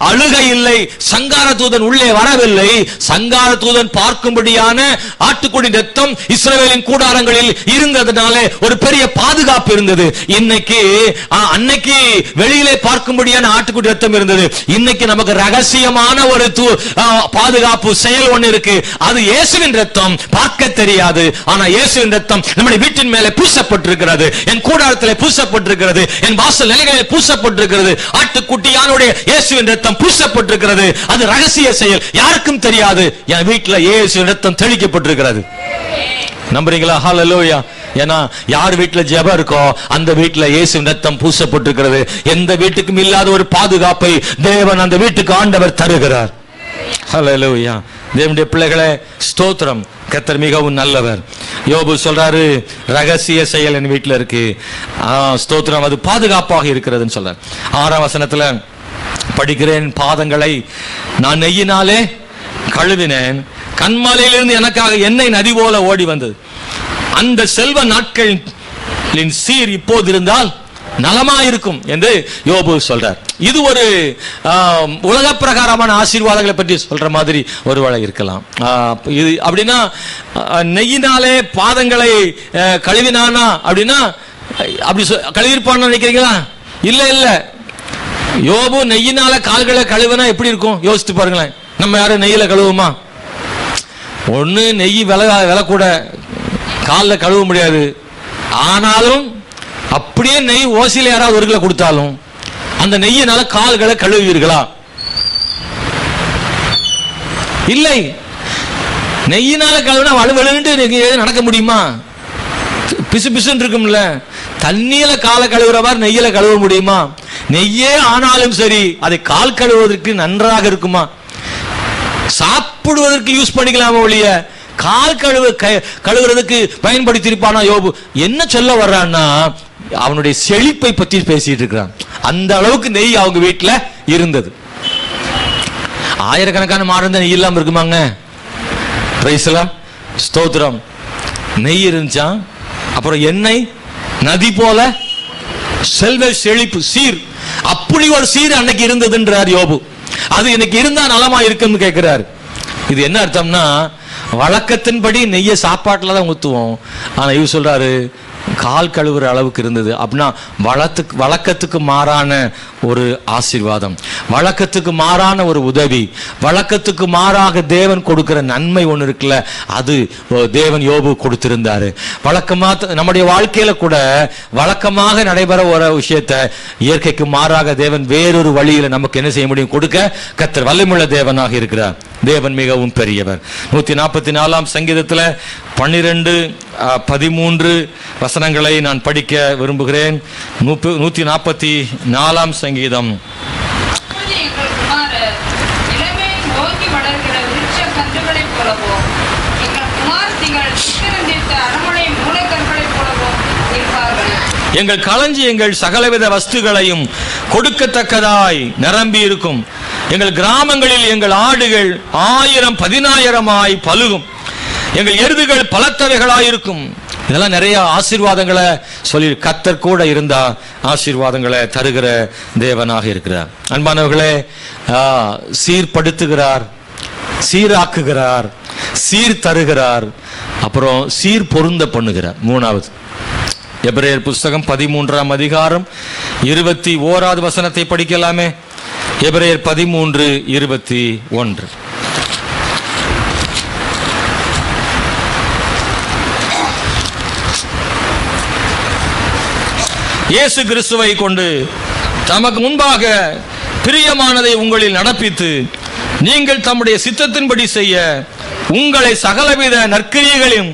அழுகை இல்லை, சங்கார தூதன் உள்ளே வரவில்லை. சங்கார தூதன் பார்க்கும்படியான ஆட்டுக்கோடின் ரத்தம் இஸ்ரவேலின் கூடாரங்களில் இருந்ததுனால ஒரு பெரிய பாதுகாப்பு இருந்தது. அன்னைக்கு வெளியிலே பார்க்கும்படியான ஆட்டுக்குடி ரத்தம் இருந்தது. இன்னைக்கு நமக்கு ரகசியமான ஒரு பாதுகாப்பு செயல் ஒன்று இருக்கு. அது இயேசுவின் ரத்தம். பார்க்க தெரியாது, ஆனா இயேசுவின் ரத்தம் நம்முடைய வீட்டின் மேலே பூசப்பட்டிருக்கிறது, என் கூடாரத்திலே பூசப்பட்டிருக்கிறது, என் வாசல் நிலைகளிலே பூசப்பட்டிருக்கிறது. ஆட்டுக்குட்டியானுடைய இயேசுவின் ரத்தம் பூசப்பட்டிருக்கிறது. அது ரகசிய செயல், யாருக்கும் தெரியாது. என் வீட்டில் இயேசுவின் ரத்தம் தெளிக்கப்பட்டிருக்கிறது. நம்புறீங்களா? ஹல்லேலூயா. ஏன்னா யார் வீட்டுல ஜெபம் இருக்கோ அந்த வீட்டுல இயேசுவின் ரத்தம் பூசப்பட்டிருக்கிறது. எந்த வீட்டுக்கும் இல்லாத ஒரு பாதுகாப்பை தேவன் அந்த வீட்டுக்கு ஆண்டவர் தருகிறார். ஹல்லேலூயா. தேவனுடைய பிள்ளைகளே, ஸ்தோத்திரம். கர்த்தர் மிகவும் நல்லவர். யோபு சொல்றாரு, ரகசிய செயல் என் வீட்டில் இருக்கு. ஸ்தோத்திரம், அது பாதுகாப்பாக இருக்கிறதுன்னு சொல்றார். 6ஆம் வசனத்துல படிக்கிறேன், பாதங்களை நான் நெய்யினாலே கழுவினேன், கண்மலையிலிருந்து எனக்காக எண்ணெய் நதி போல ஓடி வந்தது. அந்த செல்வ நாட்களின் சீர் இப்போது இருந்தால் நலமாயிருக்கும் என்று யோபு சொல்றார். இது ஒரு உலக பிரகாரமான ஆசீர்வாதங்களை பற்றி சொல்ற மாதிரி ஒருவேளை இருக்கலாம். இது அப்படின்னா நெய்யினாலே பாதங்களை கழுவினானா அப்படின்னா அப்படி கழுவிருப்பான்னு நினைக்கிறீங்களா? இல்ல இல்ல. யோபு நெய்யினால கால்களை கழுவினா எப்படி இருக்கும் யோசித்து பாருங்களேன். நம்ம யாரும் நெய்யில கழுவுமா? ஒண்ணு நெய் விலை கூட காலில் கழுவ முடியாது. ஆனாலும் அப்படியே நெய் ஓசியில யாராவது ஒரு கிலோ கொடுத்தாலும் அந்த நெய்யினால கால்களை கழுவுவீர்களா? இல்லை. நெய்யினால கழுவினா வலுவலுன்னு நடக்க முடியுமா? பிசு பிசுன்னு இருக்கும்ல. தண்ணியில காலை கழுவுறவாறு நெய்யில கழுவ முடியுமா? நெய்யே ஆனாலும் சரி அதை கால் கழுவுவதற்கு நன்றாக இருக்குமா? சாப்பிடுவதற்கு யூஸ் பண்ணிக்கலாமா ஒழிய கால் கழுவுறதுக்கு பயன்படுத்தி இருப்பானா யோபு? என்ன சொல்ல வர்றான்னா, அவனுடைய செழிப்பை பற்றி பேசிட்டு இருக்கிறான். அந்த அளவுக்கு நெய் அவங்க வீட்டுல இருந்தது. ஆயிரக்கணக்கான மாடு நெய் இல்லாம இருக்குமாங்க? ஸ்தோத்திரம். நெய் இருந்துச்சா, அப்புறம் எண்ணெய் நதி போல செல்வ செழிப்பு சீர், அப்படி ஒரு சீர் அன்னைக்கு இருந்ததுன்றார் யோபு. அது எனக்கு இருந்தா நலமா இருக்குன்னு கேட்கிறாரு. இது என்ன அர்த்தம்னா, வழக்கத்தின்படி நெய்ய சாப்பாட்டுல தான் ஊத்துவோம். ஆனா இவர் சொல்றாரு கால் கழுவுற அளவுக்கு இருந்தது. அப்படின்னா வழக்கத்துக்கு மாறான ஒரு ஆசீர்வாதம், வழக்கத்துக்கு மாறான ஒரு உதவி, வழக்கத்துக்கு மாறாக தேவன் கொடுக்கிற நன்மை ஒன்று இருக்குல்ல, அது தேவன் யோபு கொடுத்திருந்தாரு. வழக்கமாக நம்முடைய வாழ்க்கையில கூட வழக்கமாக நடைபெற ஒரு விஷயத்தை இயற்கைக்கு மாறாக தேவன் வேறொரு வழியில நமக்கு என்ன செய்ய முடியும்? கொடுக்க கர்த்தர் வல்லமையுள்ள தேவனாக இருக்கிறார். தேவன் மிகவும் பெரியவர். 144ஆம் சங்கீதத்தில் 12-13 வசனங்களை நான் படிக்க விரும்புகிறேன். 144ஆம் சங்கீதம். எங்கள் களஞ்சியங்கள் சகலவித வஸ்துகளையும் கொடுக்கத்தக்கதாய் நிரம்பி இருக்கும். எங்கள் கிராமங்களில் எங்கள் ஆடுகள் 1000-10,000 பலுகும். எங்கள் எருதுகள் பலத்தவைகளாயிருக்கும். இதெல்லாம் நிறைய ஆசீர்வாதங்களை சொல்லி கர்த்தர் கூட இருந்தா ஆசீர்வாதங்களை தருகிற தேவனாக இருக்கிறார். அன்பானவர்களே, சீர்படுத்துகிறார், சீராக்குகிறார், சீர் தருகிறார், அப்புறம் சீர் பொருந்த பண்ணுகிறார். 3வது எபிரேயர் புஸ்தகம் 13ஆம் அதிகாரம் 21வது வசனத்தை படிக்கலாமே. எபிரேயர் 13:21. இயேசு கிறிஸ்துவை கொண்டு தமக்கு முன்பாக பிரியமானதை உங்களில் நடப்பித்து நீங்கள் தம்முடைய சித்தத்தின்படி செய்ய உங்களை சகலவித நற்கிரியைகளையும்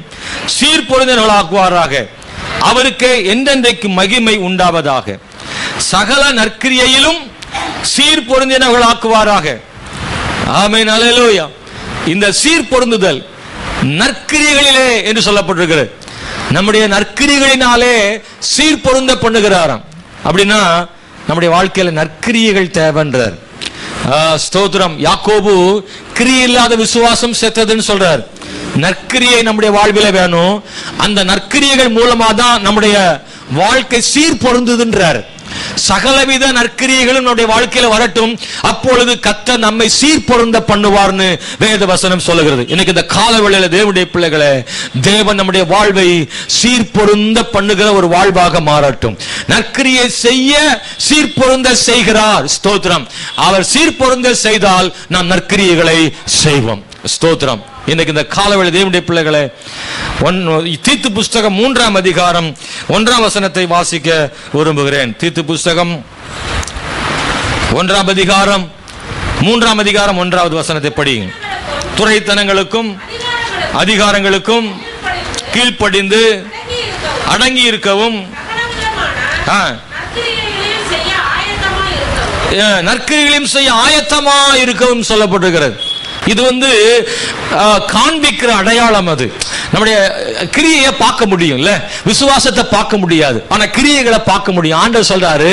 சீர்பொருந்தினர்களாக்குவாராக. அவருக்கு என்றென்றைக்கு மகிமை உண்டாவதாக. சகல நற்கிரியையிலும் சீர்பொருந்தினர்களாக்குவாராக. ஆமென், அல்லேலூயா. இந்த சீர்பொருந்துதல் நற்கிரியைகளிலே என்று சொல்லப்பட்டிருக்கிறது. நம்முடைய நற்கிரியைகளினாலே சீர்பொருந்த பண்ணுகிறாராம். அப்படின்னா நம்முடைய வாழ்க்கையில நற்கிரியைகள் தேவைன்றார். ஸ்தோத்திரம். யாக்கோபு கிரியை இல்லாத விசுவாசம் செத்ததுன்னு சொல்றார். நற்கிரியை நம்முடைய வாழ்வில வேணும். அந்த நற்கிரியைகள் மூலமா தான் நம்முடைய வாழ்க்கை சீர் பொருந்துதுன்றார். சகலவித நற்கிரியைகளும் நம்முடைய வாழ்க்கையில வரட்டும், அப்பொழுது கர்த்தர் நம்மை சீர் பொருந்த பண்ணுவார்னு வேத வசனம் சொல்லுகிறது. இன்னைக்கு இந்த காலவேளையில தேவனுடைய பிள்ளைகளே, தேவன் நம்முடைய வாழ்வை சீர் பொருந்த பண்ணுகிற ஒரு வாழ்வாக மாறட்டும். நற்கிரியை செய்ய சீர் பொருந்த செய்கிறார். ஸ்தோத்திரம். அவர் சீர் பொருந்த செய்தால் நாம் நற்கிரியைகளை செய்வோம். ஸ்தோத்திரம். இன்னைக்கு இந்த காலவேளை தேவனுடைய பிள்ளைகளே, தீத்து புஸ்தகம் 3ஆம் அதிகாரம் 1ஆம் வசனத்தை வாசிக்க விரும்புகிறேன். தீத்து புஸ்தகம் 1ஆம் அதிகாரம் 3ஆம் அதிகாரம் 1வது வசனத்தை படி. துரைத்தனங்களுக்கும் அதிகாரங்களுக்கும் கீழ்ப்படிந்து அடங்கி இருக்கவும் நற்கிரியைகளையும் செய்ய ஆயத்தமா இருக்கவும் சொல்லப்பட்டிருக்கிறது. இது காண்பிக்கிற அடையாளம். அது நம்முடைய கிரியையை பார்க்க முடியும் இல்ல, விசுவாசத்தை பார்க்க முடியாது, ஆனா கிரியைகளை பார்க்க முடியும். ஆண்டவர் சொல்றாரு,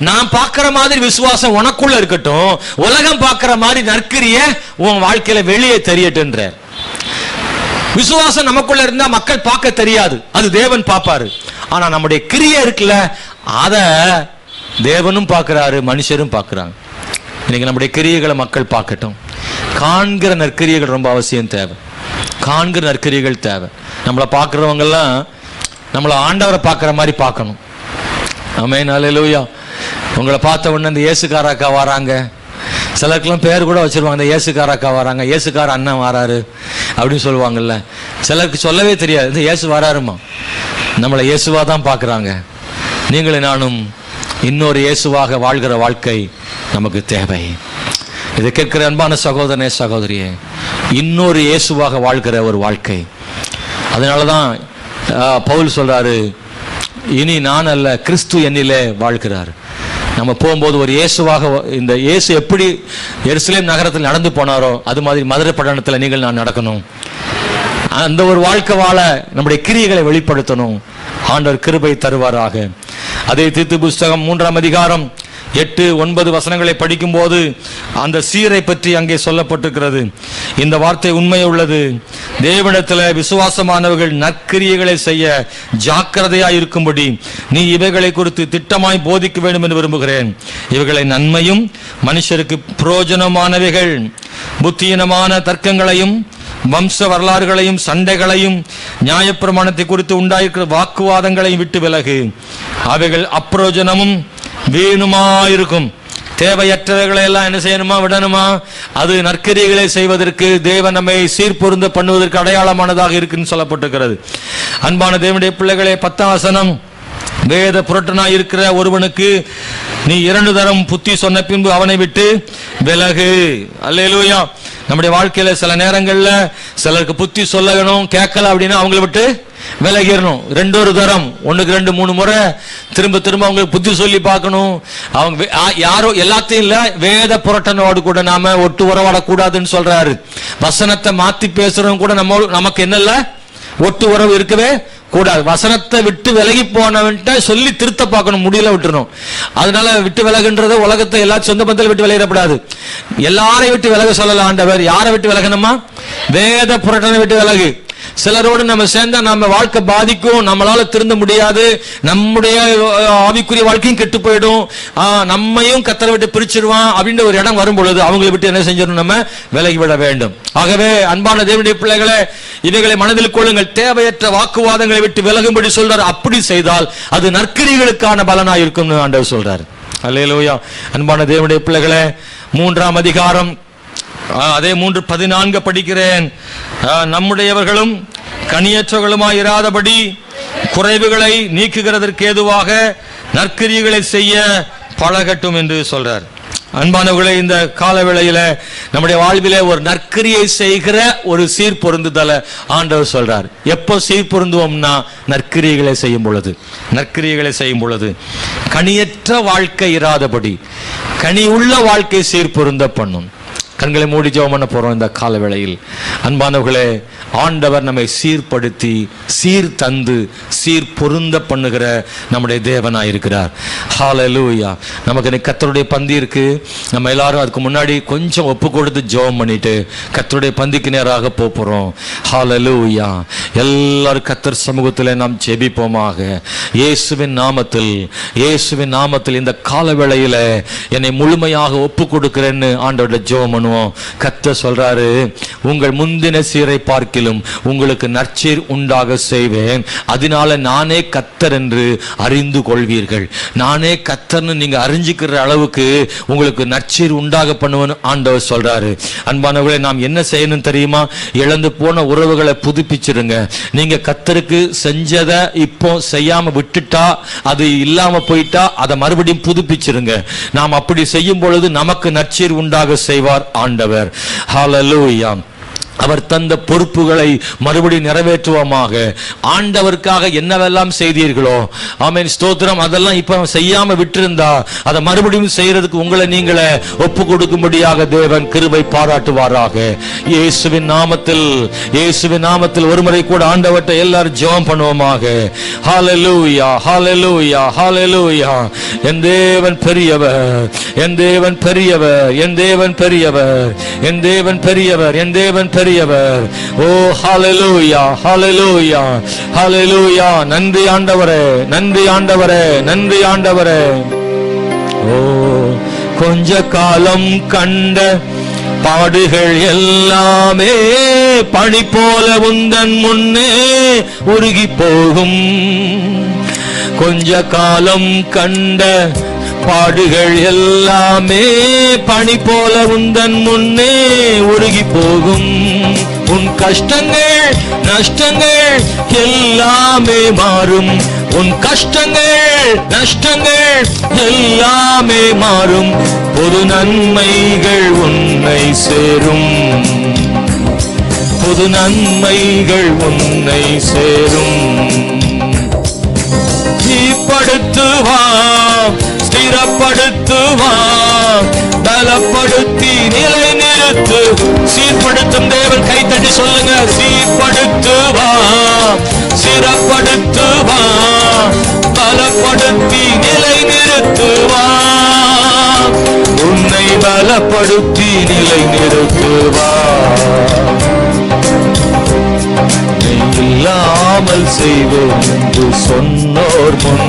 நான் பார்க்கிற மாதிரி விசுவாசம் உனக்குள்ள இருக்கட்டும், உலகம் பார்க்கிற மாதிரி நற்கிரியை உன் வாழ்க்கையில வெளியே தெரியட்டுன்ற. விசுவாசம் நமக்குள்ள இருந்தா மக்கள் பார்க்க தெரியாது, அது தேவன் பார்ப்பாரு. ஆனா நம்முடைய கிரியை இருக்குல்ல, அத தேவனும் பார்க்கிறாரு, மனுஷரும் பார்க்கிறாங்க. இன்னைக்கு நம்முடைய கிரியைகளை மக்கள் பார்க்கட்டும். காண்கிற நற்கிரியைகள் ரொம்ப அவசியம் தேவை. காண்கிற நற்கிரியைகள் தேவை. நம்மளை பார்க்கிறவங்க எல்லாம் நம்மளை ஆண்டவரை பார்க்கிற மாதிரி பார்க்கணும். ஆமென், அல்லேலூயா. உங்களை பார்த்த உடனே இந்த இயேசுக்காரக்கா வராங்க, சிலருக்கெல்லாம் பேர் கூட வச்சிருவாங்க, இந்த இயேசுக்காரக்கா வராங்க, இயேசுக்கார அண்ணன் வராரு அப்படின்னு சொல்லுவாங்கல்ல. சிலருக்கு சொல்லவே தெரியாது, இந்த இயேசு வராருமா. நம்மளை இயேசுவா தான் பார்க்குறாங்க. நீங்களும் நானும் இன்னொரு இயேசுவாக வாழ்கிற வாழ்க்கை நமக்கு தேவை. இதை கேட்கிற அன்பான சகோதரனே, சகோதரியே, இன்னொரு இயேசுவாக வாழ்கிற ஒரு வாழ்க்கை. அதனாலதான் பவுல் சொல்றாரு, இனி நான் அல்ல, கிறிஸ்து என்னிலே வாழ்கிறார். நம்ம போகும்போது ஒரு இயேசுவாக, இந்த இயேசு எப்படி எருசலேம் நகரத்தில் நடந்து போனாரோ அது மாதிரி மதுரை பட்டணத்தில் நீங்கள் நான் நடக்கணும். அந்த ஒரு வாழ்க்கை வாழ நம்முடைய கிரியைகளை வெளிப்படுத்தணும். ஆண்டவர் கிருபை தருவாராக. அதே தீத்து புஸ்தகம் 3ஆம் அதிகாரம் 8-9 வசனங்களை படிக்கும் போது அந்த சீரை பற்றி அங்கே சொல்லப்பட்டிருக்கிறது. இந்த வார்த்தை உண்மை உள்ளது. தேவனிடத்தில் விசுவாசமானவர்கள் நற்கிரியைகளை செய்ய ஜாக்கிரதையாய் இருக்கும்படி நீ இவைகளை குறித்து திட்டமாய் போதிக்க வேண்டும் என்று விரும்புகிறேன். இவைகளை நன்மையும் மனுஷருக்கு பிரயோஜனமானவைகள், புத்தியினமான தர்க்கங்களையும் வம்ச வரலாறுகளையும் சண்டைகளையும் நியாயப்பிரமாணத்தை குறித்து உண்டாயிருக்கிற வாக்குவாதங்களையும் விட்டு விலகு. அவைகள் அப்பிரயோஜனமும் வீணுமாயிருக்கும். தேவையற்றவைகளை எல்லாம் என்ன செய்யணுமா, விடணுமா. அது நற்கிரியைகளை செய்வதற்கு, தேவன் நம்மை சீர்பொருந்த பண்ணுவதற்கு அடையாளமானதாக இருக்குன்னு சொல்லப்பட்டிருக்கிறது. அன்பான தேவனுடைய பிள்ளைகளே, 10ஆம் வசனம், வேத புரட்டனாய் இருக்கிற ஒருவனுக்கு நீ 2 தரம் புத்தி சொன்ன பின்பு அவனை விட்டு விலகு. அல்லேலூயா. நம்முடைய வாழ்க்கையில சில நேரங்கள்ல சிலருக்கு புத்தி சொல்லணும், கேட்கல அப்படின்னா அவங்களை விட்டு விலகிடணும். 2 தரம், 1க்கு 2 3 முறை திரும்ப திரும்ப அவங்களுக்கு புத்தி சொல்லி பார்க்கணும். அவங்க யாரோ எல்லாத்தையும் இல்ல, வேத புரட்டனோடு கூட நாம ஒட்டு உறவாடக்கூடாதுன்னு சொல்றாரு. வசனத்தை மாத்தி பேசுறவங்க கூட நமக்கு என்னல்ல, ஒட்டு உறவு இருக்கவே கூடாது. வசனத்தை விட்டு விலகி போனவன்ட்ட சொல்லி திருத்த பார்க்கணும், முடியல விட்டுறணும். அதனால விட்டு விலகுன்றது உலகத்தை எல்லா சொந்த பந்தத்தில் விட்டு விலகிடப்படாது. எல்லாரையும் விட்டு விலக சொல்லலாம் ஆண்டவர். யாரை விட்டு விலகணுமா? வேத புரட்டனை விட்டு விலகு. சிலரோடு நம்ம சேர்ந்தா நம்ம வாழ்க்கை பாதிக்கும், நம்மளால திருந்த முடியாது, நம்முடைய ஆவிக்குரிய வாழ்க்கையும் கெட்டு போயிடும், நம்மையும் கத்தரை விட்டு பிரிச்சிருவான் அப்படின்ற ஒரு இடம் வரும் பொழுது அவங்களை விட்டு என்ன செஞ்சிடணும், நம்ம விலகிவிட வேண்டும். ஆகவே அன்பான தேவனுடைய பிள்ளைகளே, இவைகளை மனதில் கொள்ளுங்கள். தேவையற்ற வாக்குவாதங்களை விட்டு விலகும்படி சொல்றார். அப்படி செய்தால் அது நற்கிரியைகளுக்கான பலனாக இருக்கும் ஆண்டவர் சொல்றார். அல்லேலூயா. அன்பான தேவனுடைய பிள்ளைகளே, 3ஆம் அதிகாரம் அதே 3:14 படிக்கிறேன். நம்முடையவர்களும் கனியற்றவர்களுமாய் இராதபடி குறைவுகளை நீக்குகிறதற்கு ஏதுவாக நற்கிரியைகளை செய்ய பழகட்டும் என்று சொல்றார். அன்பானவர்களே, இந்த காலவேளையில நம்முடைய வாழ்வில ஒரு நற்கிரியை செய்கிற ஒரு சீர்பொருந்துதலை ஆண்டவர் சொல்றார். எப்போ சீர்பொருந்துவோம்னா, நற்கிரியைகளை செய்யும் பொழுது. நற்கிரியைகளை செய்யும் பொழுது கனியற்ற வாழ்க்கை இராதபடி கனி உள்ள வாழ்க்கை சீர்பொருந்த பண்ணும். கண்களை மூடி ஜெபம் பண்ண போறோம் இந்த காலவேளையில். அன்பானவர்களே, ஆண்டவர் நம்மை சீர்படுத்தி சீர் தந்து சீர் பொருந்த பண்ணுகிற நம்முடைய தேவனாயிருக்கிறார். ஹல்லேலூயா. நமக்கு கர்த்தருடைய பந்தி இருக்கு. நம்ம எல்லாரும் அதுக்கு முன்னாடி கொஞ்சம் ஒப்பு கொடுத்து ஜெபம் பண்ணிட்டு கர்த்தருடைய பந்திக்கு நேராக போறோம். ஹல்லேலூயா. எல்லாரும் கர்த்தர் சமூகத்தில் நாம் ஜெபிப்போமாக. இயேசுவின் நாமத்தில், இயேசுவின் நாமத்தில் இந்த காலவேளையில என்னை முழுமையாக ஒப்பு கொடுக்கிறேன்னு ஆண்டவருடைய ஜெபம் பண்ணுவோம். கர்த்தர் சொல்றாரு, உங்கள் முந்தின சீரை பார்க்கிலும் உங்களுக்கு நற்சீர் உண்டாக செய்வேன், அதனால நானே கர்த்தர் என்று அறிந்து கொள்வீர்கள். நானே கர்த்தர்னு நீங்க அறிஞ்சிக்கிற அளவுக்கு உங்களுக்கு நற்சீர் உண்டாக பண்ணுவேன் ஆண்டவர் சொல்றாரு. அன்பானவர்களே, நாம் என்ன செய்யணும் தெரியுமா? இழந்து போன உறவுகளை புதுப்பிச்சிருங்க. நீங்க கர்த்தருக்கு செஞ்சதை இப்போ செய்யாம விட்டுட்டா, அது இல்லாம போயிட்டா, அதை மறுபடியும் புதுப்பிச்சிருங்க. நாம் அப்படி செய்யும் பொழுது நமக்கு நற்சீர் உண்டாக செய்வார் ஆண்டவர். ஹல்லேலூயா. அவர் தந்த பொறுப்புகளை மறுபடியும் நிறைவேற்றுவோமாக. ஆண்டவருக்காக என்னவெல்லாம் செய்தீர்களோ, ஆமென், ஸ்தோத்திரம், அதெல்லாம் இப்ப செய்யாம விட்டிருந்தா அதை மறுபடியும் செய்யறதுக்கு உங்களை நீங்களே ஒப்பு கொடுக்கும்படியாக தேவன் கிருபை பாராட்டுவாராக. இயேசுவின் நாமத்தில், இயேசுவின் நாமத்தில் ஒருமுறை கூட ஆண்டவர்ட்ட எல்லாரும் ஜெபம் பண்ணுவோமாக. ஹல்லேலூயா, ஹல்லேலூயா, ஹல்லேலூயா. என் தேவன் பெரியவர், என் தேவன் பெரியவர், என் தேவன் பெரியவர், என் தேவன் பெரியவர், என் தேவன் பெரியவர். ஓ ஹல்லேலூயா, ஹல்லேலூயா, ஹல்லேலூயா. நன்றி ஆண்டவரே, நன்றி ஆண்டவரே, நன்றி ஆண்டவரே. ஓ கொஞ்ச காலம் கண்ட பாடுகள் எல்லாமே பனி போல உந்தன் முன்னே உருகி போகும். கொஞ்ச காலம் கண்ட பாடுகள் எல்லாமே பனி போல உந்தன் முன்னே உருகி போகும். உன் கஷ்டங்கள் நஷ்டங்கள் எல்லாமே மாறும். உன் கஷ்டங்கள் நஷ்டங்கள் எல்லாமே மாறும். புது நன்மைகள் உன்னை சேரும். புது நன்மைகள் உன்னை சேரும். ஸ்திரப்படுத்துவார், ஸ்திரப்படுத்துவார், பலப்படுத்தி நிலை நிறுத்து. சீர்படுத்தும் தேவன், கைத்தட்டி சொல்லுங்க. சீர்படுத்துவார், ஸ்திரப்படுத்துவார், பலப்படுத்தி நிலை நிறுத்துவார். உன்னை பலப்படுத்தி நிலை நிறுத்துவார். இல்லாமல் செய்வோம் என்று சொன்னோர் முன்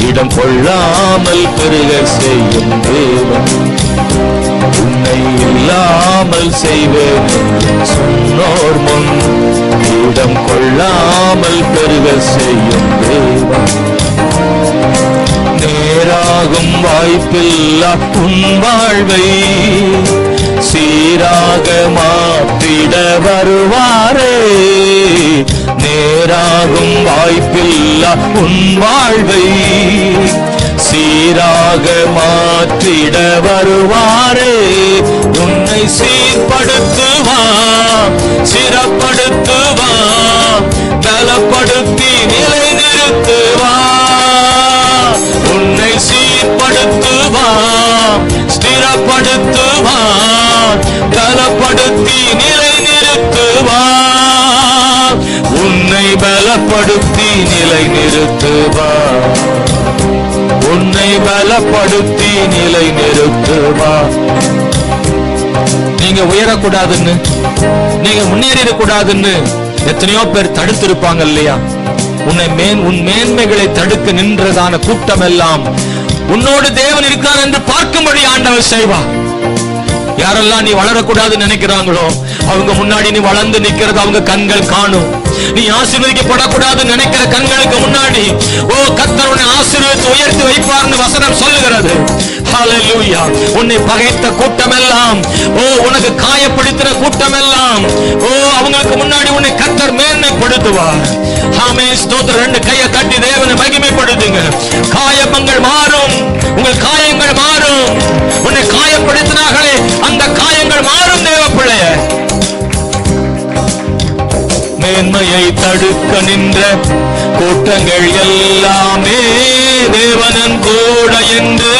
இடம் கொள்ளாமல் பெருக செய்யும் தேவன். உன்னை இல்லாமல் செய்வேன் என்று சொன்னோர் முன் இடம் கொள்ளாமல் பெருக செய்யும் தேவன். நேராகும் வாய்ப்பில்லா உன் வாழ்வை சீராக மாற்றிட வருவாரே. நேராகும் வாய்ப்பில்லா உன் வாழ்வை சீராக மாற்றிட வருவாரே. உன்னை சீர்படுத்துவார், சிறப்படுத்துவார், பலப்படுத்தி நிலை நிறுத்துவார். உன்னை சீர்படுத்துவார், ஸ்திரப்படுத்துவார், பலப்படுத்தி நிலை நிறுத்துவார். உன்னை பலப்படுத்தி நிலை நிறுத்துவார். உன்னை பலப்படுத்தி நிலை நிறுத்துவார். நீங்க உயரக்கூடாதுன்னு, நீங்க முன்னேறிடக்கூடாதுன்னு எத்தனையோ பேர் தடுத்திருப்பாங்க இல்லையா? உன் மேன்மைகளை தடுக்க நின்றதான கூட்டம் எல்லாம் உன்னோடு தேவன் இருக்கிறார் என்று பார்க்கும்படி ஆண்டவர் செய்வார். யாரெல்லாம் நீ வளரக்கூடாதுன்னு நினைக்கிறாங்களோ அவங்க முன்னாடி நீ வளர்ந்து நிக்கிறது அவங்க கண்கள் காணும். நீ ஆசீர்வதிக்கப்படக்கூடாதுன்னு நினைக்கிற கண்களுக்கு முன்னாடி ஓ கர்த்தர் உன்னை ஆசீர்வதித்து உயர்த்தி வைப்பார்னு வசனம் சொல்லுகிறது. ஹல்லேலூயா. உன்னை பகைத்த கூட்டம் எல்லாம், ஓ உனக்கு காயப்படுத்தின கூட்டம் எல்லாம், ஓ அவங்களுக்கு முன்னாடி உன்னை கர்த்தர் மேன்மைப்படுத்துவார். ஆமென், ஸ்தோத்திரம். ரெண்டு கையை தட்டி தேவனை மகிமைப்படுத்துங்க. காயங்கள் மாறும், உங்கள் காயங்கள் மாறும். உன்னை காயப்படுத்தினார்களே அந்த காயங்கள் மாறும் தேவ பிள்ளையே. மேன்மையை தடுக்க நின்ற கூட்டங்கள் எல்லாமே தேவனன் கூட என்று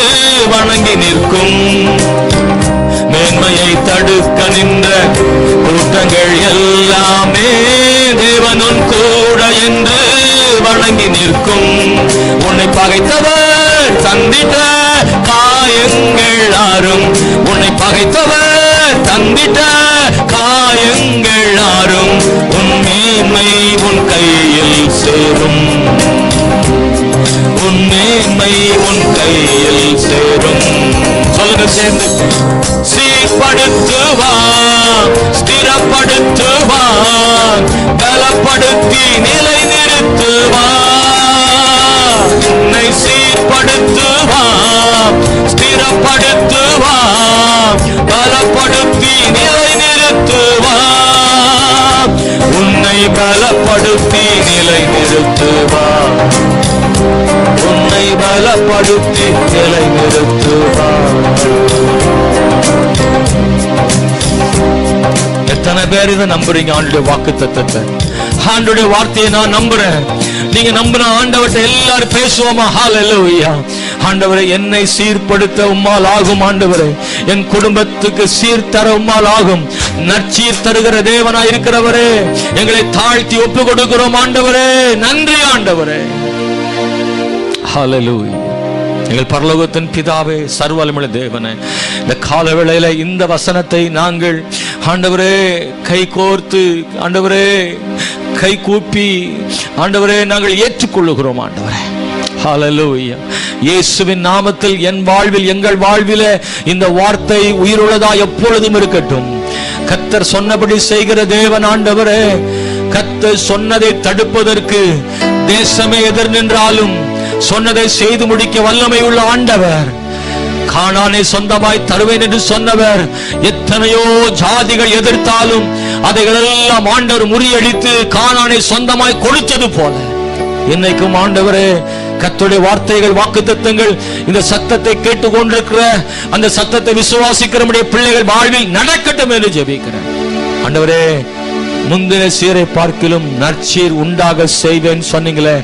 வணங்கி நிற்கும். மேன்மையை தடுக்க நின்ற கூட்டங்கள் எல்லாமே தேவனன் கூட என்று வணங்கி நிற்கும். உன்னை பகைத்தவர் தந்திட்ட காயங்கள் ஆறும். உன்னை பகைத்தவர் தந்திட்ட காயங்கள் ஆறும். உன் மேன்மை உன் கையில் சேரும். உன் மேன்மை உன் கையில் சேரும். சொல்லுங்க சேர்ந்து. சீர்படுத்துவார், ஸ்திரப்படுத்துவார், பலப்படுத்தி நிலை நிறுத்துவார். உன்னை சீர்படுத்துவார், ஸ்திரப்படுத்துவார், பலப்படுத்தி நிலை நிறுத்துவார். உன்னை பலப்படுத்தி நிலை நிறுத்துவார். உன்னை பலப்படுத்தி நிலை நிறுத்துவார். எத்தனை பேர் இதை நம்புறீங்க? ஆண்டுடைய வாக்குத்தத்தத்தை, ஆண்டுடைய வார்த்தையை நான் நம்புறேன். நீங்க நம்புற ஆண்டவர்கிட்ட எல்லாரும் பேசுவோமா? ஹல்லேலூயா. ஆண்டவரே, என்னை சீர்படுத்த உம்மால் ஆகும். ஆண்டவரே, என் குடும்பத்துக்கு சீர்தர உம்மால் ஆகும். நற்சீர் தருகிற தேவனாய் இருக்கிறவரே, எங்களை தாழ்த்தி ஒப்பு கொடுக்கிறோம். ஆண்டவரே, நன்றி ஆண்டவரே. ஹல்லேலூயா. எங்கள் பரலோகத்தின் பிதாவே, சர்வவல்லமையுள்ள தேவனே, இந்த கால வேளையில இந்த வசனத்தை நாங்கள் ஆண்டவரே கை கோர்த்து, ஆண்டவரே கை கூப்பி, ஆண்டவரே நாங்கள் ஏற்றுக்கொள்ளுகிறோம். ஆண்டவரே, ஹல்லேலூயா. இயேசுவின் நாமத்தில் என் வாழ்வில், எங்கள் வாழ்விலே இந்த வார்த்தை உயிருள்ளதா எப்பொழுதும் இருக்கட்டும். கர்த்தர் சொன்னபடி செய்கிற தேவன். ஆண்டவரே, கர்த்தர் சொன்னதை தடுப்பதற்கு தேசமே எதிர் நின்றாலும் சொன்னதை செய்து முடிக்க வல்லமை உள்ள ஆண்டவர். கானானை சொந்தமாய் தருவேன் என்று சொன்னவர், எத்தனையோ ஜாதிகள் எதிர்த்தாலும் அதைகளெல்லாம் ஆண்டவர் முறியடித்து கானானை சொந்தமாய் கொடுத்தது போல இன்னைக்கும் ஆண்டவரே, கர்த்தருடைய வார்த்தைகள், வாக்குத்தத்தங்கள் இந்த சத்தத்தை கேட்டுக்கொண்டிருக்கிற அந்த சத்தத்தை விசுவாசிக்கிற நம்முடைய பிள்ளைகள் வாழ்வில் நடக்கட்டும் என்று ஜெபிக்கிறேன். ஆண்டவரே, முந்தின சீரை பார்க்கிலும் நற்சீர் உண்டாக செய்வேன் சொன்னீங்களே,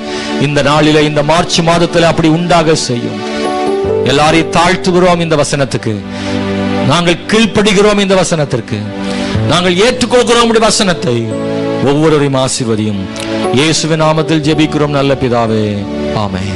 இந்த நாளில, இந்த மார்ச் மாதத்தில் அப்படி உண்டாக செய்யும். எல்லாரையும் தாழ்த்துகிறோம் இந்த வசனத்துக்கு. நாங்கள் கீழ்ப்படுகிறோம் இந்த வசனத்திற்கு. நாங்கள் ஏற்றுக்கொள்கிறோம் வசனத்தை. ஒவ்வொருவரையும் ஆசீர்வதியும். இயேசுவின் நாமத்தில் ஜெபிக்கிறோம் நல்ல பிதாவே. ஆமென்.